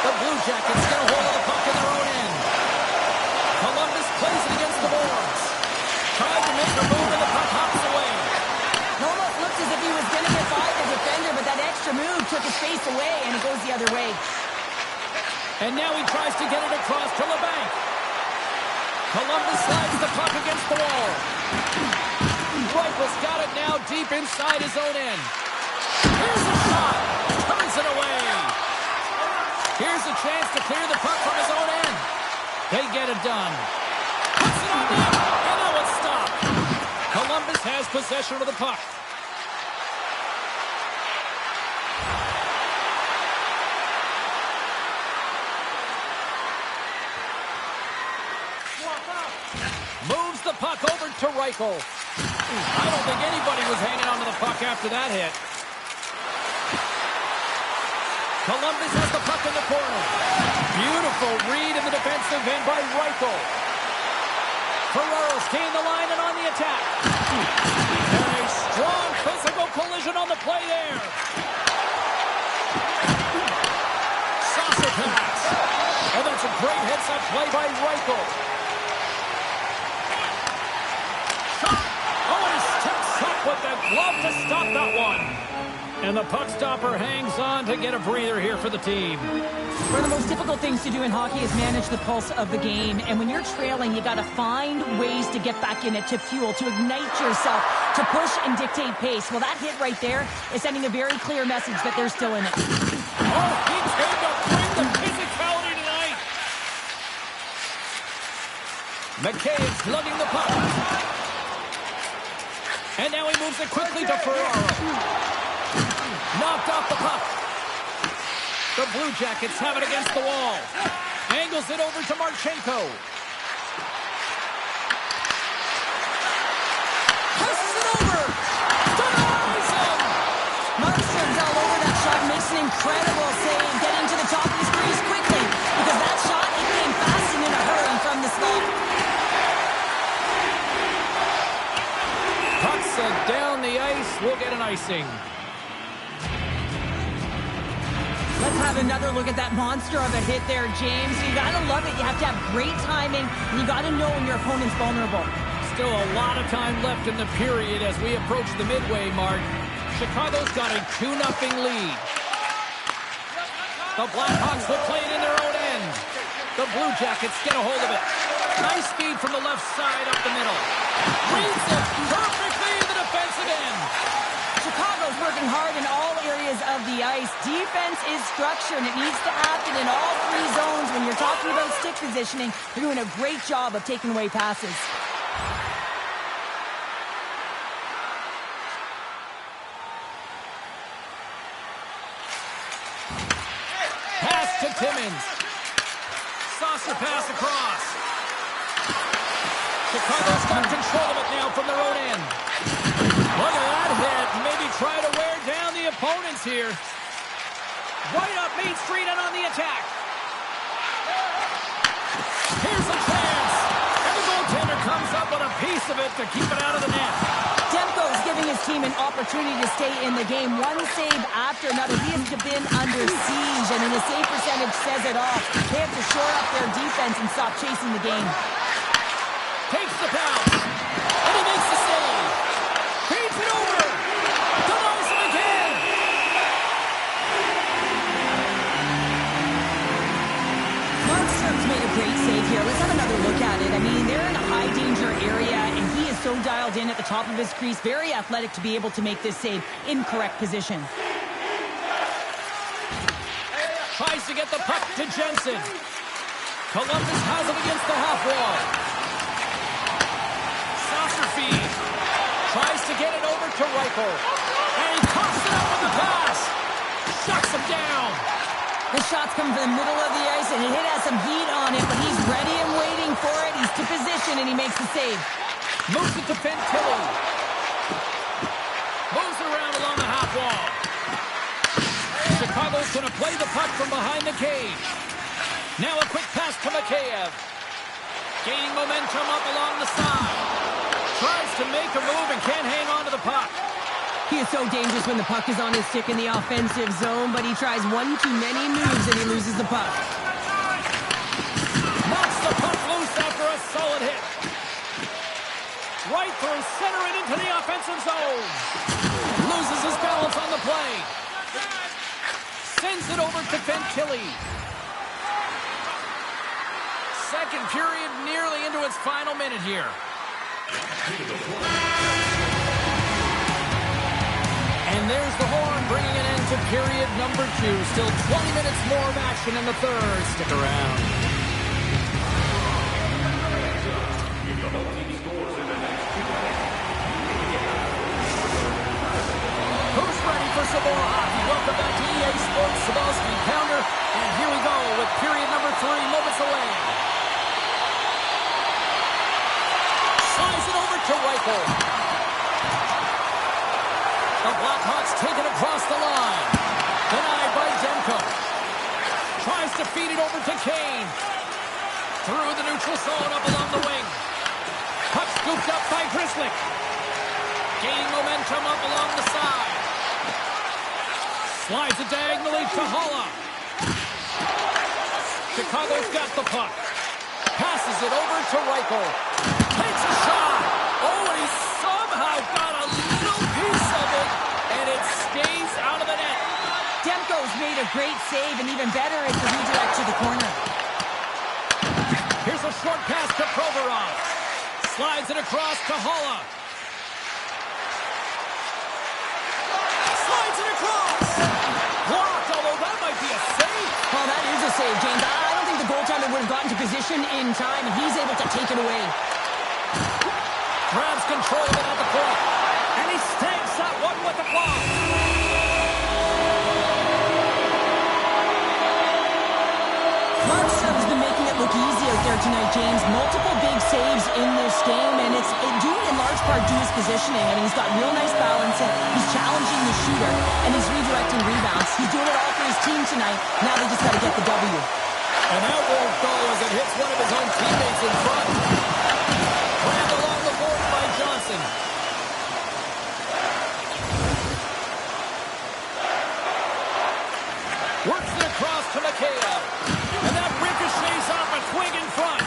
The Blue Jackets get a hold of the puck in their own end. Columbus plays it against the boards. Tried to make a move, and the puck hops away. It almost looks as if he was going to get by the defender, but that extra move took his face away, and it goes the other way. And now he tries to get it across to LeBanc. Columbus slides the puck against the wall. Reichel's got it now deep inside his own end. Here's a shot. Turns it away. Here's a chance to clear the puck from his own end. They get it done. Puts it on net. And now it's stopped. Columbus has possession of the puck. Moves the puck over to Reichel. I don't think anybody was hanging on to the puck after that hit. Columbus has the puck in the corner. Beautiful read in the defensive end by Reichel. Ferraro's gained the line and on the attack. And a strong physical collision on the play there. Saucer pass. And that's a great heads-up play by Reichel. With the glove to stop that one. And the puck stopper hangs on to get a breather here for the team. One of the most difficult things to do in hockey is manage the pulse of the game. And when you're trailing, you got to find ways to get back in it, to fuel, to ignite yourself, to push and dictate pace. Well, that hit right there is sending a very clear message that they're still in it. Oh, he came to bring the physicality tonight. McKabe's lugging the puck. And now he moves it quickly to Ferraro. Knocked off the puck. The Blue Jackets have it against the wall. Angles it over to Marchenko. Passes it over. Denies him. Markstrom's all over that shot. Makes an incredible save, getting to the top of his crease quickly. Because that shot, it came fast and in a hurry from the slot. Down the ice, we'll get an icing. Let's have another look at that monster of a hit there, James. You gotta love it. You have to have great timing, and you gotta know when your opponent's vulnerable. Still a lot of time left in the period as we approach the midway mark. Chicago's got a 2-0 lead. The Blackhawks will play it in their own end. The Blue Jackets get a hold of it. Nice speed from the left side up the middle. Reads it perfectly in the defensive end. Chicago's working hard in all areas of the ice. Defense is structure, and it needs to happen in all three zones. When you're talking about stick positioning, they're doing a great job of taking away passes. Pass to Timmins. Saucer pass across. Chicago's got control of it now from their own end. Look at that hit. Maybe try to wear down the opponents here. Right up Main Street and on the attack. Here's a chance. And the goaltender comes up with a piece of it to keep it out of the net. Demko is giving his team an opportunity to stay in the game. One save after another. He has been under siege. I mean, the save percentage says it all. They have to shore up their defense and stop chasing the game. Takes the pound. And he makes the save. Feeds it over. Denies him again. Markstrom's made a great save here. Let's have another look at it. I mean, they're in a high danger area, and he is so dialed in at the top of his crease. Very athletic to be able to make this save in correct position. Tries to get the puck to Jensen. Columbus has it against the half wall. Saucer feed. Tries to get it over to Reichel. And he coughs it up with the pass. Shuts him down. The shot's coming from the middle of the ice, and it has some heat on it, but he's ready and waiting for it. He's to position, and he makes the save. Moves it to Fantilli. Moves it around along the half wall. Chicago's going to play the puck from behind the cage. Now a quick pass to Mikheyev. Gaining momentum up along the side. Tries to make a move and can't hang on to the puck. He is so dangerous when the puck is on his stick in the offensive zone, but he tries one too many moves and he loses the puck. Knocks the puck loose after a solid hit. Right through center and into the offensive zone. Loses his balance on the play. Sends it over to Fantilli. Second period nearly into its final minute here. And there's the horn. into period number 2. Still 20 minutes more of action in the third. Stick around. Who's ready for some more hockey? Welcome back to EA Sports Sabalski Pounder. And here we go with period number 3, moments away. Slides it over to Reichel. The Blackhawks take it across the line. Denied by Demko. Tries to feed it over to Kane. Through the neutral zone up along the wing. Puck scooped up by Grzelcyk. Gaining momentum up along the side. Slides it diagonally to Holla. Chicago's got the puck. Passes it over to Reichel. Takes a shot. Oh, and he somehow got a little piece of it, and it stays out of the net. Demko's made a great save, and even better is the redirect to the corner. Here's a short pass to Provorov. Slides it across to Holla. Slides it across. Blocked, although that might be a save. Well, that is a save, James. I don't think the goaltender would have gotten to position in time, and he's able to take it away. Grabs control of it at the point. And he stamps that one with the glove. Markstrom's been making it look easy out there tonight, James. Multiple big saves in this game, and it's due in large part to his positioning. I mean, he's got real nice balance, and he's challenging the shooter, and he's redirecting rebounds. He's doing it all for his team tonight. Now they just got to get the W. And that won't go as it hits one of his own teammates in front. Rammed along the board by Johnson. Works it across to Mikheyev. And that ricochets off a twig in front.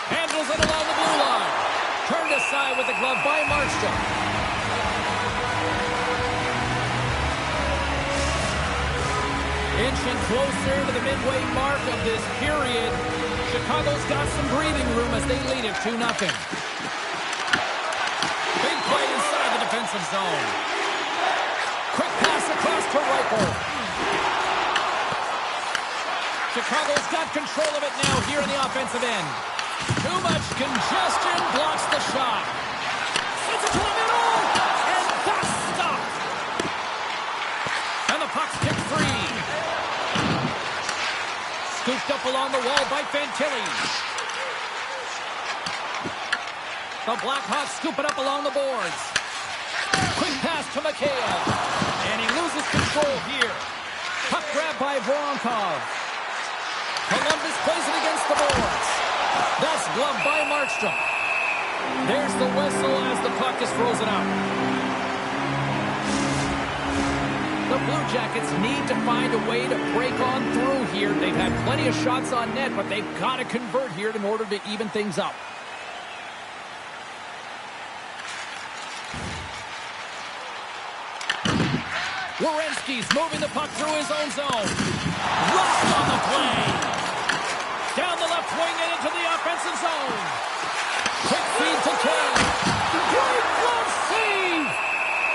Handles it along the blue line. Turned aside with the glove by Markstrom. Inching closer to the midway mark of this period. Chicago's got some breathing room as they lead it 2-0. Big play inside the defensive zone. Quick pass across to Reichel. Chicago's got control of it now here in the offensive end. Too much congestion, blocks the shot. Sends it to the middle, and that's stopped. And the puck's kicked free. Scooped up along the wall by Fantilli. The Blackhawks scoop it up along the boards. Quick pass to Mikheyev. And he loses control here. Puck grab by Voronkov. Columbus plays it against the boards. That's gloved by Markstrom. There's the whistle as the puck is frozen out. The Blue Jackets need to find a way to break on through here. They've had plenty of shots on net, but they've got to convert here in order to even things up. Werenski's moving the puck through his own zone. Lost on the play. Down the left wing and into the offensive zone. Quick feed to Kane. Great glove save.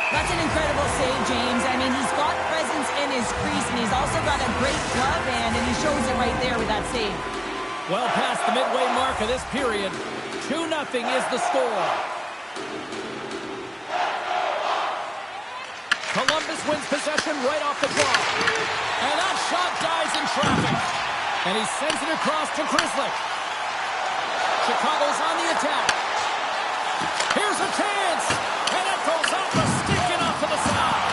That's an incredible save, James. I mean, he's got presence in his crease, and he's also got a great glove hand, and he shows it right there with that save. Well past the midway mark of this period. 2-0 is the score. Columbus wins possession right off the draw. And that shot dies in traffic. And he sends it across to Grzelcyk. Chicago's on the attack. Here's a chance. And it goes off a stick and off to the side.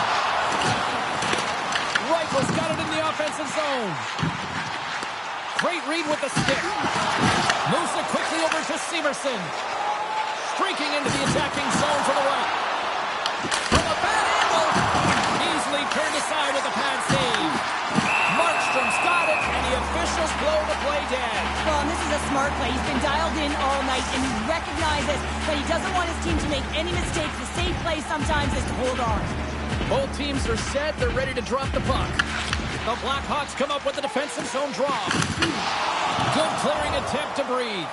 Reichel's got it in the offensive zone. Great read with the stick. Moves it quickly over to Severson. Streaking into the attacking zone to the right. From a bad angle. Easily turned aside with a pad save. Markstrom's got it, and the officials blow the play dead. Well, and this is a smart play. He's been dialed in all night, and he recognizes that he doesn't want his team to make any mistakes. The safe play sometimes is to hold on. Both teams are set. They're ready to drop the puck. The Blackhawks come up with the defensive zone draw. Good clearing attempt to breathe.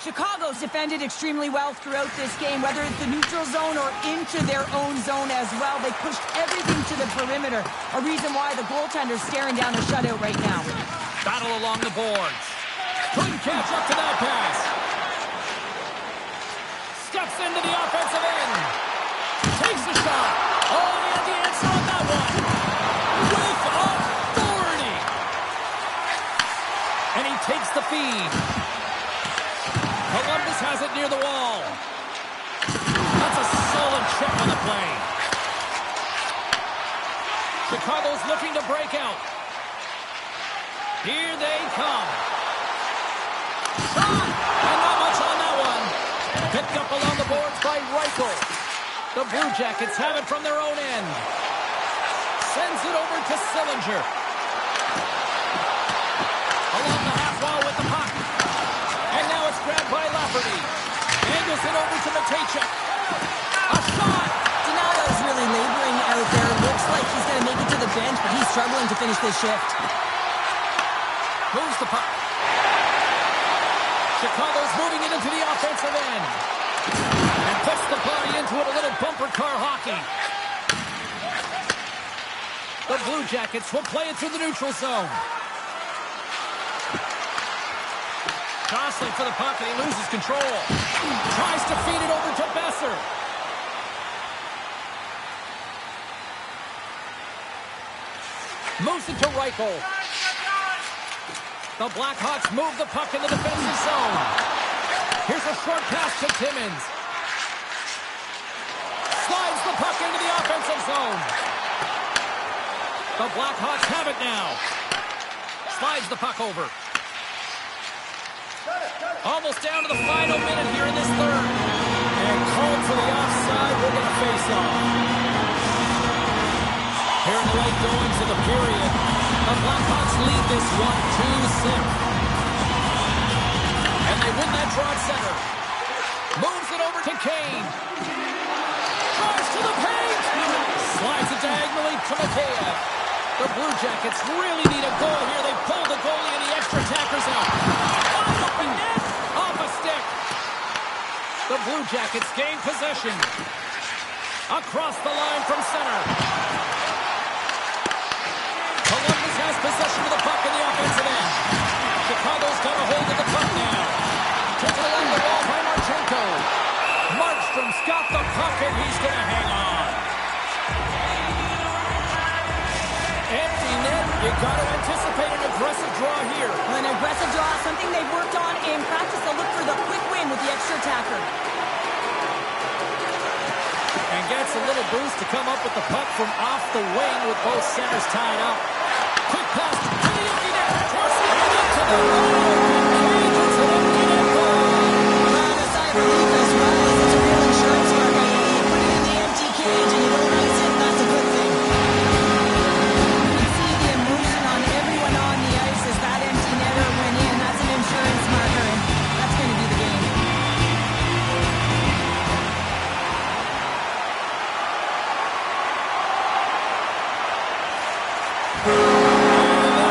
Chicago's defended extremely well throughout this game, whether it's the neutral zone or into their own zone as well. They pushed everything to the perimeter, a reason why the goaltender's staring down a shutout right now. Battle along the boards. Couldn't catch up to that pass. Steps into the offensive end. Takes the shot. Oh, he had the answer on that one. With authority. And he takes the feed. Columbus has it near the wall. That's a solid check on the play. Chicago's looking to break out. Here they come. Shot! And not much on that one. Picked up along the boards by Reichel. The Blue Jackets have it from their own end. Sends it over to Sillinger. Along the half wall with the puck. And now it's grabbed by Lafferty. Angles it over to Matejchuk. A shot! Donato's really laboring out there. Looks like he's going to make it to the bench, but he's struggling to finish this shift. Moves the puck. Chicago's moving it into the offensive end. And puts the body into it, a little bumper car hockey. The Blue Jackets will play it through the neutral zone. Jostling for the puck, and he loses control. Tries to feed it over to Besser. Moves it to Reichel. The Blackhawks move the puck in the defensive zone. Here's a short pass to Timmins. Slides the puck into the offensive zone. The Blackhawks have it now. Slides the puck over. Almost down to the final minute here in this third. And called for the offside. We're going to face off. Here in the late goings of the period, the Blackhawks lead this 1-2-6. And they win that draw at center. Moves it over to Kane. Drives to the paint. Slides it diagonally to Ea. The Blue Jackets really need a goal here. They pull the goalie and the extra attackers out. Off the net. Off a stick. The Blue Jackets gain possession. Across the line from center. Columbus has possession of the puck in the offensive end. Chicago's got a hold of the puck now. Taken along the wall by Marchenko. Markstrom's got the puck and he's going to hang on. Empty net. You got to anticipate an aggressive draw here. Well, an aggressive draw, something they've worked on in practice. They'll look for the quick win with the extra attacker. And gets a little boost to come up with the puck from off the wing with both centers tied up. Quick pass to the empty net. Tossing it into the cage. It's an empty net goal. A sigh of relief as well. It's a real insurance mark. You put it in the empty cage and you don't ice it. That's a good thing. You see the emotion on everyone on the ice as that empty netter went in. That's an insurance marker, and that's going to be the game. And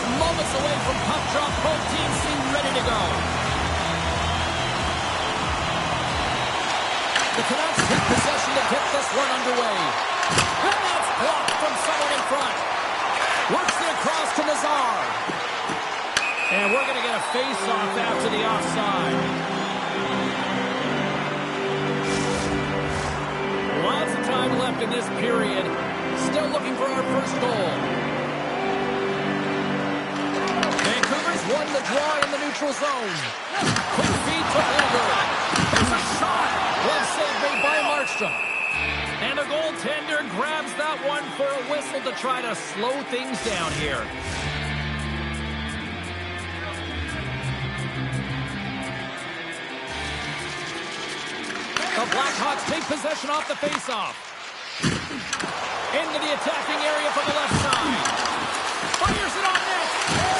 Moments away from puck drop, both teams seem ready to go. The Canucks take possession to get this one underway. And that's blocked from someone in front. Works it across to Nazar. And we're going to get a face-off after the offside. Lots of time left in this period. Still looking for our first goal. Vancouver's won the draw in the neutral zone. Quick feed to Older. There's a shot. Well saved made by Markstrom. And the goaltender grabs that one for a whistle to try to slow things down here. The Blackhawks take possession off the faceoff. Into the attacking area from the left side. Fires it on net.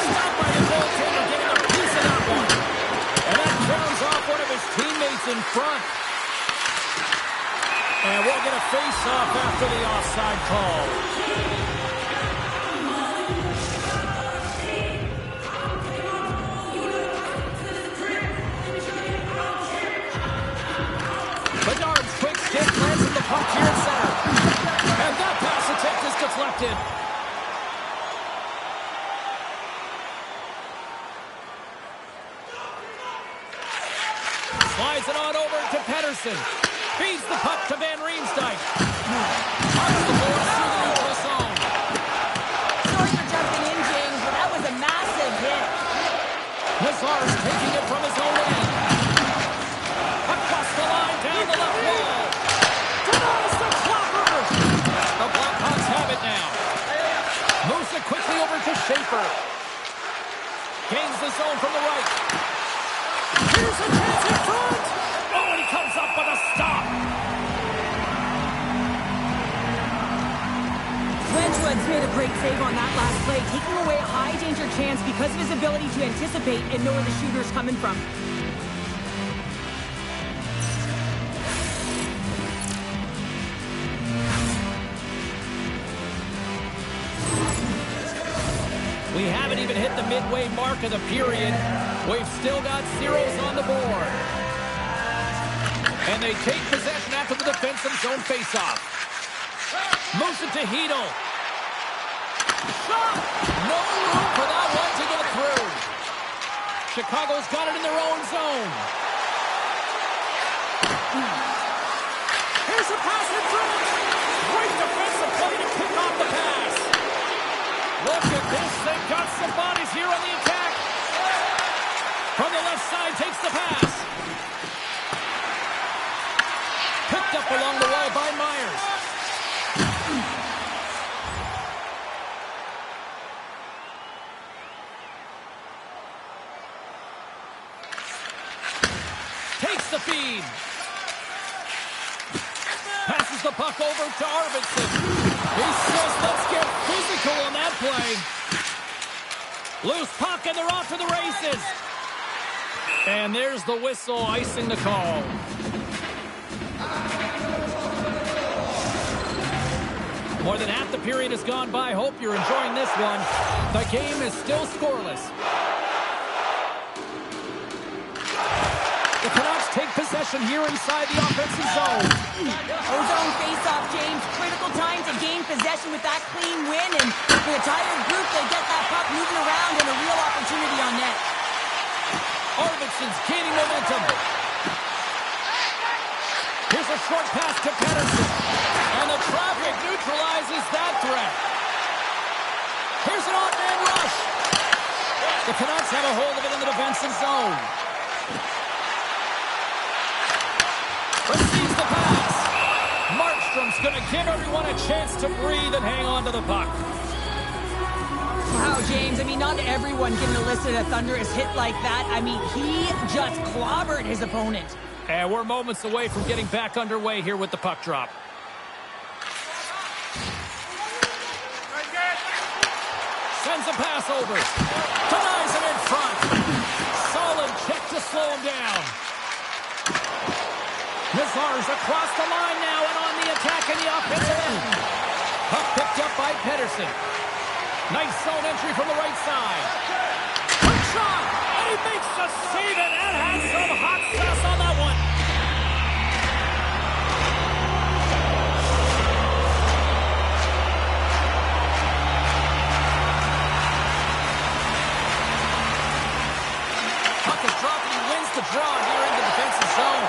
Stopped by the goaltender, getting a piece of that one. And that turns off one of his teammates in front. And we'll get a face-off after the offside call. Bedard's quick stick lands at the puck here in center. And that pass attempt is deflected. Slides it on over to Pettersson. Feeds the puck to Van Riemsdyk. Arms the board through the neutral zone. Sorry for jumping in, James, but that was a massive hit. Nazar's taking it from his own end. Across the line, down the left wall. Denies the clocker. The Blackhawks have it now. Moves it quickly over to Schaefer. Gains the zone from the right. Here's a chance in front. Oh, and he comes up with a stop. Wedgwood Sled's made a great save on that last play, taking away a high-danger chance because of his ability to anticipate and know where the shooter's coming from. We haven't even hit the midway mark of the period. We've still got zeros on the board. And they take possession after the defensive zone faceoff. Moves it to Hedl. Shot! No room for that one to get through. Chicago's got it in their own zone. Here's a pass in front. Great defensive play to pick off the pass. Look at this. They've got some bodies here on the attack. From the left side, takes the pass. Picked up along the wall by Myers. Takes the feed. Passes the puck over to Arvidsson. He says, let's get physical on that play. Loose puck, and they're off to the races. And there's the whistle, icing the call. More than half the period has gone by. Hope you're enjoying this one. The game is still scoreless. The Canucks take possession here inside the offensive zone. Ozone face-off, James. Critical time to gain possession with that clean win. And for the tired group, they get that puck moving around and a real opportunity on net. Arvidsson's gaining momentum. Here's a short pass to Pettersson. And the traffic neutralizes that threat. Here's an off-man rush. The Canucks have a hold of it in the defensive zone. Receives the pass. Markstrom's going to give everyone a chance to breathe and hang on to the puck. Wow, James, I mean, not everyone can elicit a thunderous hit like that. I mean, he just clobbered his opponent. And we're moments away from getting back underway here with the puck drop. Sends a pass over. Denies him in front. Solid check to slow him down. Nazar's across the line now and on the attack in the offensive end. Puck picked up by Pettersson. Nice zone entry from the right side. Quick shot, and he makes the save, and that has some hot sauce on that one. Puck is dropped, and he wins the draw here in the defensive zone.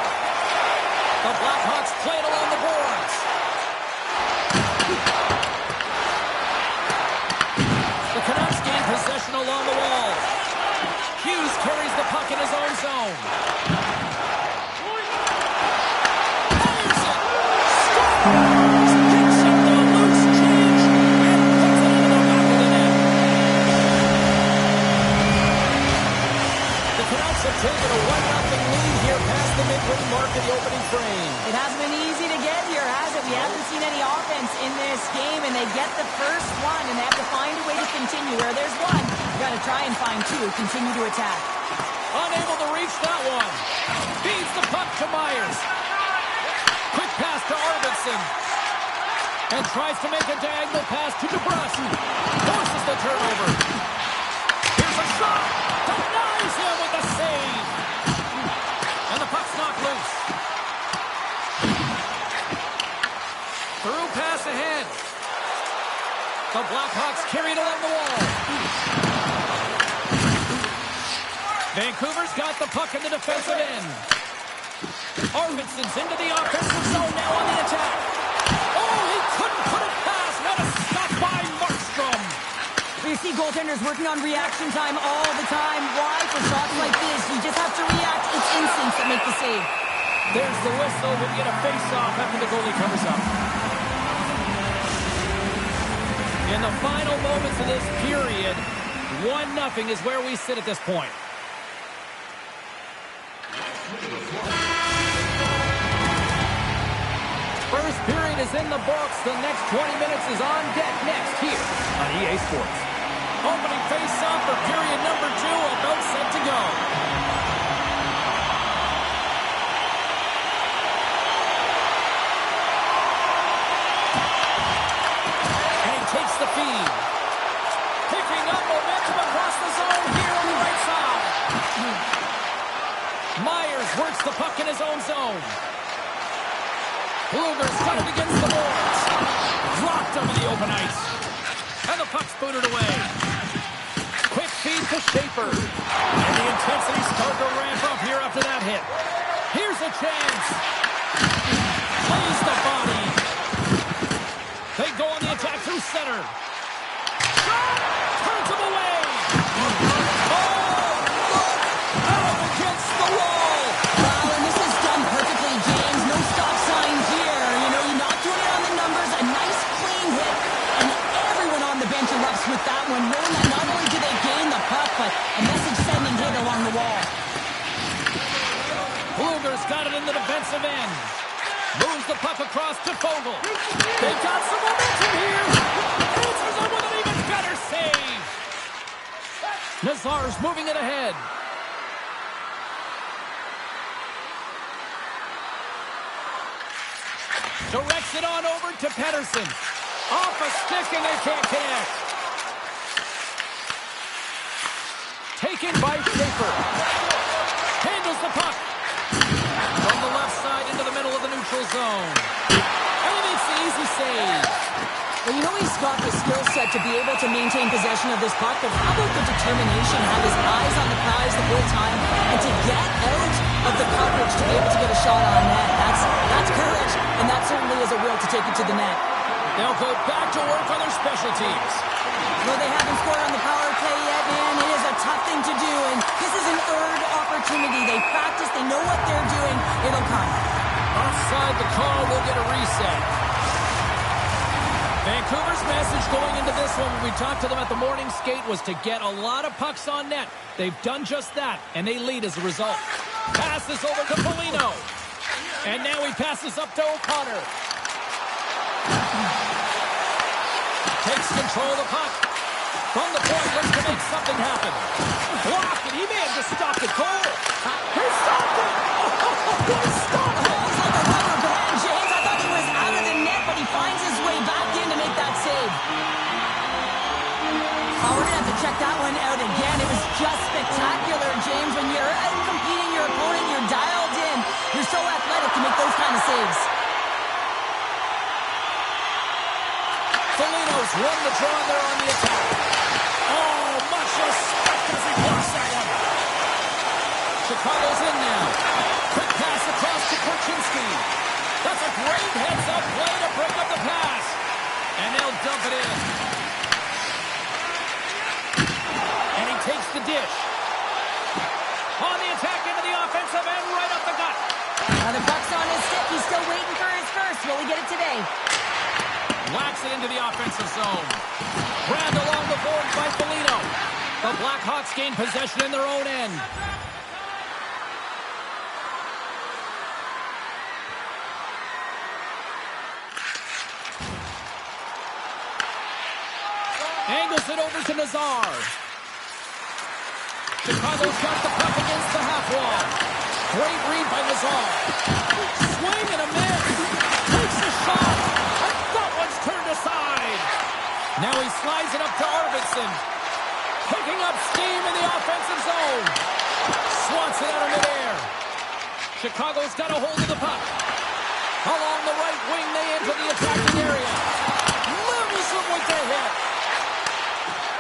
The Blackhawks play it along the boards. The Canucks gain possession along the wall. Hughes carries the puck in his own zone. Fires it. Scores! Picks up the loose change and puts it into the back of the net. The Canucks have taken a 1-0 lead here past the midway mark of the opening frame. It hasn't been easy to get here, has it? We haven't seen any offense in this game, and they get the first one, and they have to find a way to continue. Where there's one, you got to try and find two. Continue to attack. Unable to reach that one. Feeds the puck to Myers. Quick pass to Arvidsson. And tries to make a diagonal pass to DeBrusk. Forces the turnover. Here's a shot. Denies him with a save. And the puck's knocked loose. Through pass ahead. The Blackhawks carry it along the wall. Vancouver's got the puck in the defensive end. Arvidsson's into the offensive zone now on the attack. Oh, he couldn't put it past. What a stop by Markstrom. We see goaltenders working on reaction time all the time. Why? For shots like this, you just have to react. It's instincts that make the save. There's the whistle. We get a face-off after the goalie covers up. In the final moments of this period, 1-0 is where we sit at this point. First period is in the books. The next 20 minutes is on deck next here on EA Sports. Opening face-off for period number 2, about set to go. And he takes the feed. Picking up momentum across the zone here on the right side. Myers works the puck in his own zone. Blueger's got it against the boards. Dropped over the open ice. And the puck's booted away. Quick feed to Schaefer. And the intensity's starting to ramp up here after that hit. Here's a chance. Plays the body. They go on the attack through center. Shot! Turns him away. Oh, look! Out against the wall. Wow, and this is done perfectly, James. No stop sign here. You know, you're not doing it on the numbers. A nice, clean hit. And everyone on the bench erupts with that one, knowing that not only do they gain the puck, but a message-sending hit along the wall. Blueger's got it in the defensive end. Moves the puck across to Fogle. They've got some momentum here. Answers it with an even better save. Nazar's moving it ahead. Directs it on over to Pedersen. Off a stick and they can't connect. Taken by Schaefer. Handles the puck. From the left side into the middle of the neutral zone. Elevates the easy save. Well, you know he's got the skill set to be able to maintain possession of this puck, but how about the determination, have his eyes on the prize the whole time, and to get out of the coverage to be able to get a shot on net. That's courage, and that certainly is a will to take it to the net. They'll go back to work on their special teams. Well, they haven't scored on the power play yet, man. It is a tough thing to do, and this is an earned opportunity. They practice, they know what they're doing. It'll come. Offside the call, will get a reset. Vancouver's message going into this one when we talked to them at the morning skate was to get a lot of pucks on net. They've done just that, and they lead as a result. Passes over to Foligno. And now he passes up to O'Connor. Takes control of the puck. From the point, looks to make something happen. Blocked, and he may have just stopped the goal. He stopped it! He stopped it! It's like a rubber band, James. I thought he was out of the net, but he finds his way back in to make that save. Oh, we're going to have to check that one out again. It was just spectacular, James. When you're out competing your opponent, you're dialed in. You're so athletic to make those kind of saves. Foligno's won the draw there on the attack. Oh, much respect as he blocks that one. Chicago's in now. Quick pass across to Korchinski. That's a great heads-up play to break up the pass. And they'll dump it in. And he takes the dish. On the attack into the offensive end, right up the gut. Now the puck's on his stick. He's still waiting for his first. Will he get it today? Whacks it into the offensive zone. Grabbed along the boards by Foligno. The Blackhawks gain possession in their own end. Angles it over to Nazar. Chicago's got the puck against the half wall. Great read by Nazar. Swing and a miss. Takes a shot. And that one's turned aside. Now he slides it up to Arvidsson. Picking up steam in the offensive zone. Swats it out of midair. Chicago's got a hold of the puck. Along the right wing, they enter the attacking area. Levels them with their hit.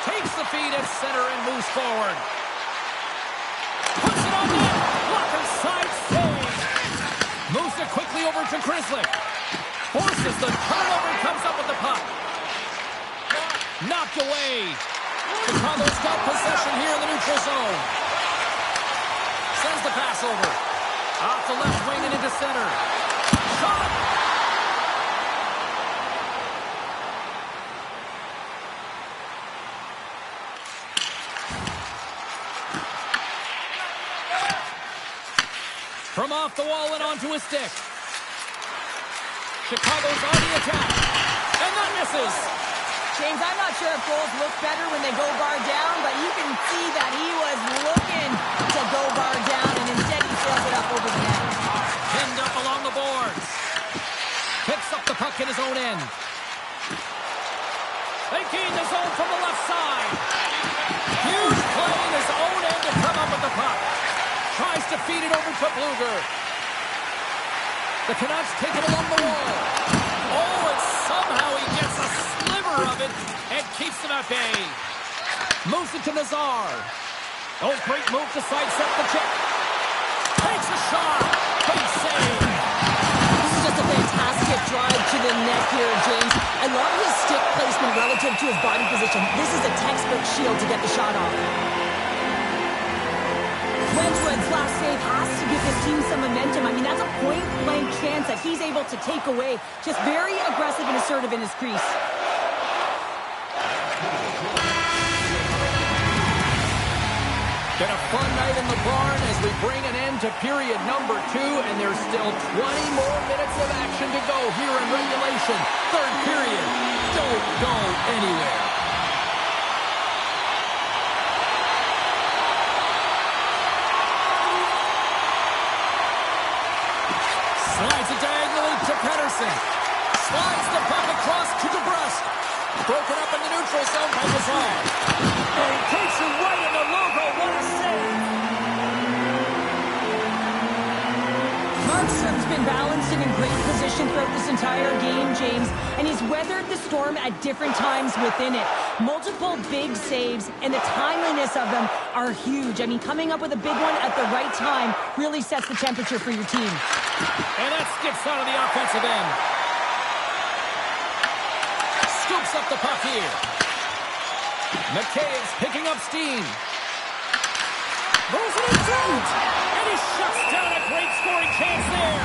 Takes the feed at center and moves forward. Puts it on net. Blocker side save. Moves it quickly over to Grzelcyk. Forces the turnover and comes up with the puck. Knocked away. Chicago's got possession here in the neutral zone. Sends the pass over. Off the left wing and into center. Shot. From off the wall and onto his stick. Chicago's on the attack. And that misses. James, I'm not sure if goals look better when they go bar down, but you can see that he was looking to go bar down, and instead he sails it up over the net. Pinned up along the boards. Picks up the puck in his own end. They gain the zone from the left side. Huge play in his own end to come up with the puck. Tries to feed it over to Bluger. The Canucks take it along the wall. Oh, and somehow he gets a sliver of it and keeps it at bay. Moves it to Nazar. Oh, great move to sidestep the check. Takes a shot. Big save. This is just a fantastic drive to the net here, James. I love his stick placement relative to his body position. This is a textbook shield to get the shot off. Wedgwood's last save has to give his team some momentum. I mean, that's a point-blank chance that he's able to take away. Just very aggressive and assertive in his crease. Been a fun night in the barn as we bring an end to period number 2, and there's still 20 more minutes of action to go here in regulation. Third period. Don't go anywhere. Slides it diagonally to Pettersson. Slides the puck across to DeBrusque. Broken up in the neutral zone by Lazar. And he takes it right in the logo. What a save! Markstrom's been balanced and in great position throughout this entire game, James, and he's weathered the storm at different times within it. Multiple big saves, and the timeliness of them are huge. I mean, coming up with a big one at the right time really sets the temperature for your team. And that skips out of the offensive end. Scoops up the puck here. McKay's picking up steam. Moves it in front. And he shuts down a great scoring chance there.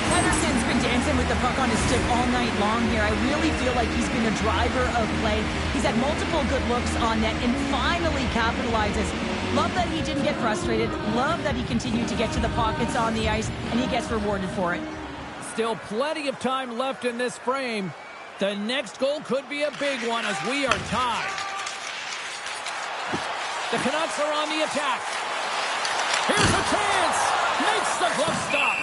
Pettersson's been dancing with the puck on his stick all night long here. I really feel like he's been a driver of play. He's had multiple good looks on net and finally capitalizes. Love that he didn't get frustrated. Love that he continued to get to the pockets on the ice, and he gets rewarded for it. Still plenty of time left in this frame. The next goal could be a big one as we are tied. The Canucks are on the attack. Here's a chance. Makes the glove stop.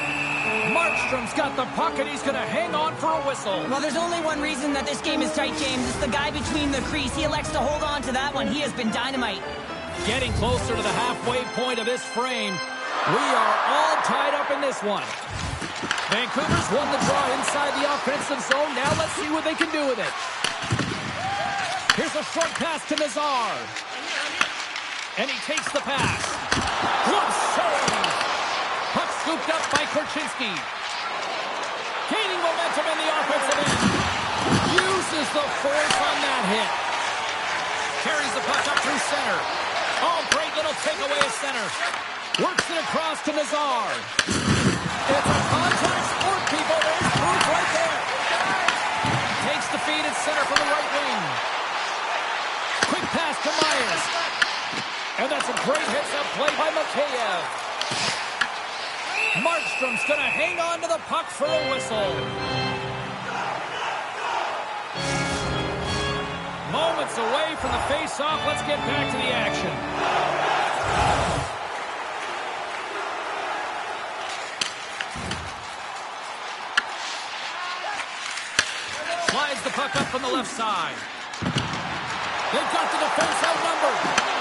Markstrom's got the puck and he's going to hang on for a whistle. Well, there's only one reason that this game is tight, James. It's the guy between the crease. He elects to hold on to that one. He has been dynamite. Getting closer to the halfway point of this frame. We are all tied up in this one. Vancouver's won the draw inside the offensive zone. Now let's see what they can do with it. Here's a short pass to Nazar. And he takes the pass. Glove save. Puck scooped up by Korchinski. Gaining momentum in the offensive end. Uses the force on that hit. Carries the puck up through center. Oh, great little takeaway at center. Works it across to Nazar. It's a contact sport, people. There's proof right there. Takes the feed at center for the right wing. Quick pass to Myers. And that's a great hits-up play by Mikheyev. Markstrom's going to hang on to the puck for a whistle. Moments away from the face-off. Let's get back to the action. Slides the puck up on the left side. They've got the defense outnumbered.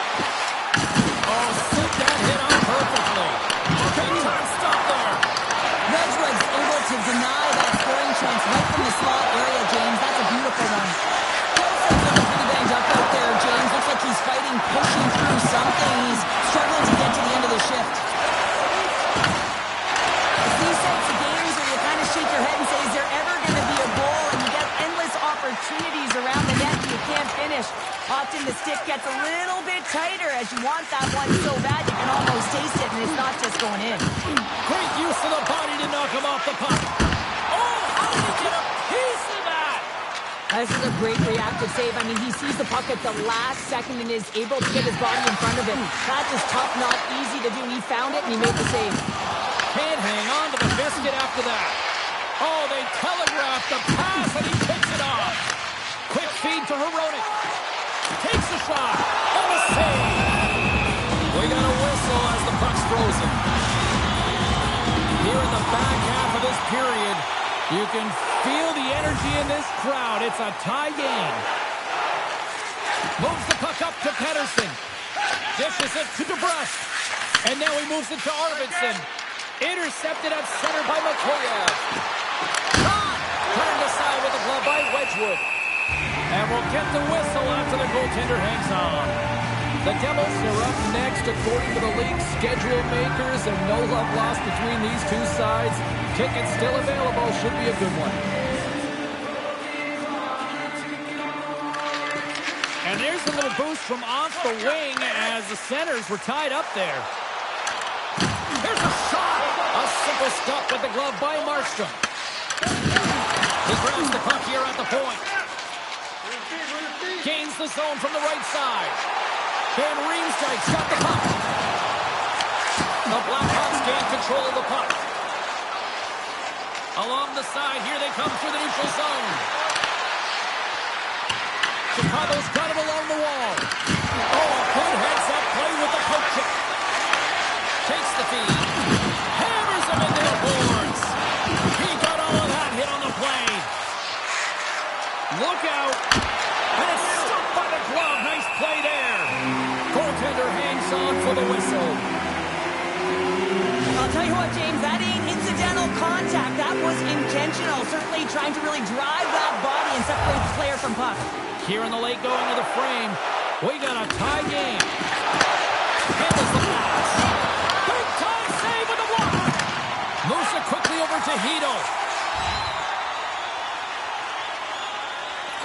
Oh, sit that hit on perfectly. Big time stop there. Wedgwood's able to deny that scoring chance right from the slot area, James. That's a beautiful one. Wilson's looking pretty banged up out there, James. Looks like he's fighting, pushing through something. He's struggling to get to the end of the shift. It's these types of games where you kind of shake your head and say, is there ever going to be a goal? And you get endless opportunities around the net and you can't finish. Often the stick gets a little bit tighter as you want that one so bad you can almost taste it, and it's not just going in. Great use of the body to knock him off the puck. Oh, how did he get a piece of that? This is a great reactive save. I mean, he sees the puck at the last second and is able to get his body in front of it. That is tough, not easy to do. He found it and he made the save. can't hang on to the biscuit after that. Oh, they telegraphed the pass, and he picks it off. Quick feed to Heronic. Takes a shot. And a save. We got a whistle as the puck's frozen. Here in the back half of this period, you can feel the energy in this crowd. It's a tie game. Moves the puck up to Pettersson. Dishes it to DeBrusque. And now he moves it to Arvidsson. Intercepted at center by Mikheyev. Turned aside with a glove by Wedgwood. And we'll get the whistle after the goaltender hangs on. The Devils are up next according to the league schedule makers, and no love lost between these two sides. Tickets still available. Should be a good one. And there's a little boost from off the wing as the centers were tied up there. Here's a shot. A simple stop with the glove by Markstrom. He grabs the puck here at the point. Gains the zone from the right side. Van Riemsdyk's got the puck. The Blackhawks gain control of the puck. Along the side, here they come through the neutral zone. Chicago's got him along the wall. Oh, a good heads-up play with the poke check. Takes the feed. Hammers him into the boards. He got all of that hit on the play. Look out. And it's stopped by the glove. Nice play there. Goaltender hangs on for the whistle. I'll tell you what, James, that ain't incidental contact. That was intentional. Certainly trying to really drive that body and separate the player from puck. Here in the late going to the frame, we got a tie game. Handles the pass. Big time save with the block. Moves it quickly over to Hito.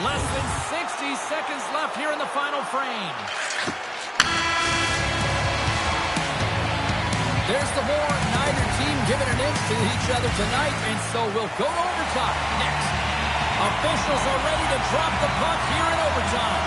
Less than 60 seconds left here in the final frame. There's the horn. Neither team giving an inch to each other tonight, and so we'll go to overtime next. Officials are ready to drop the puck here in overtime.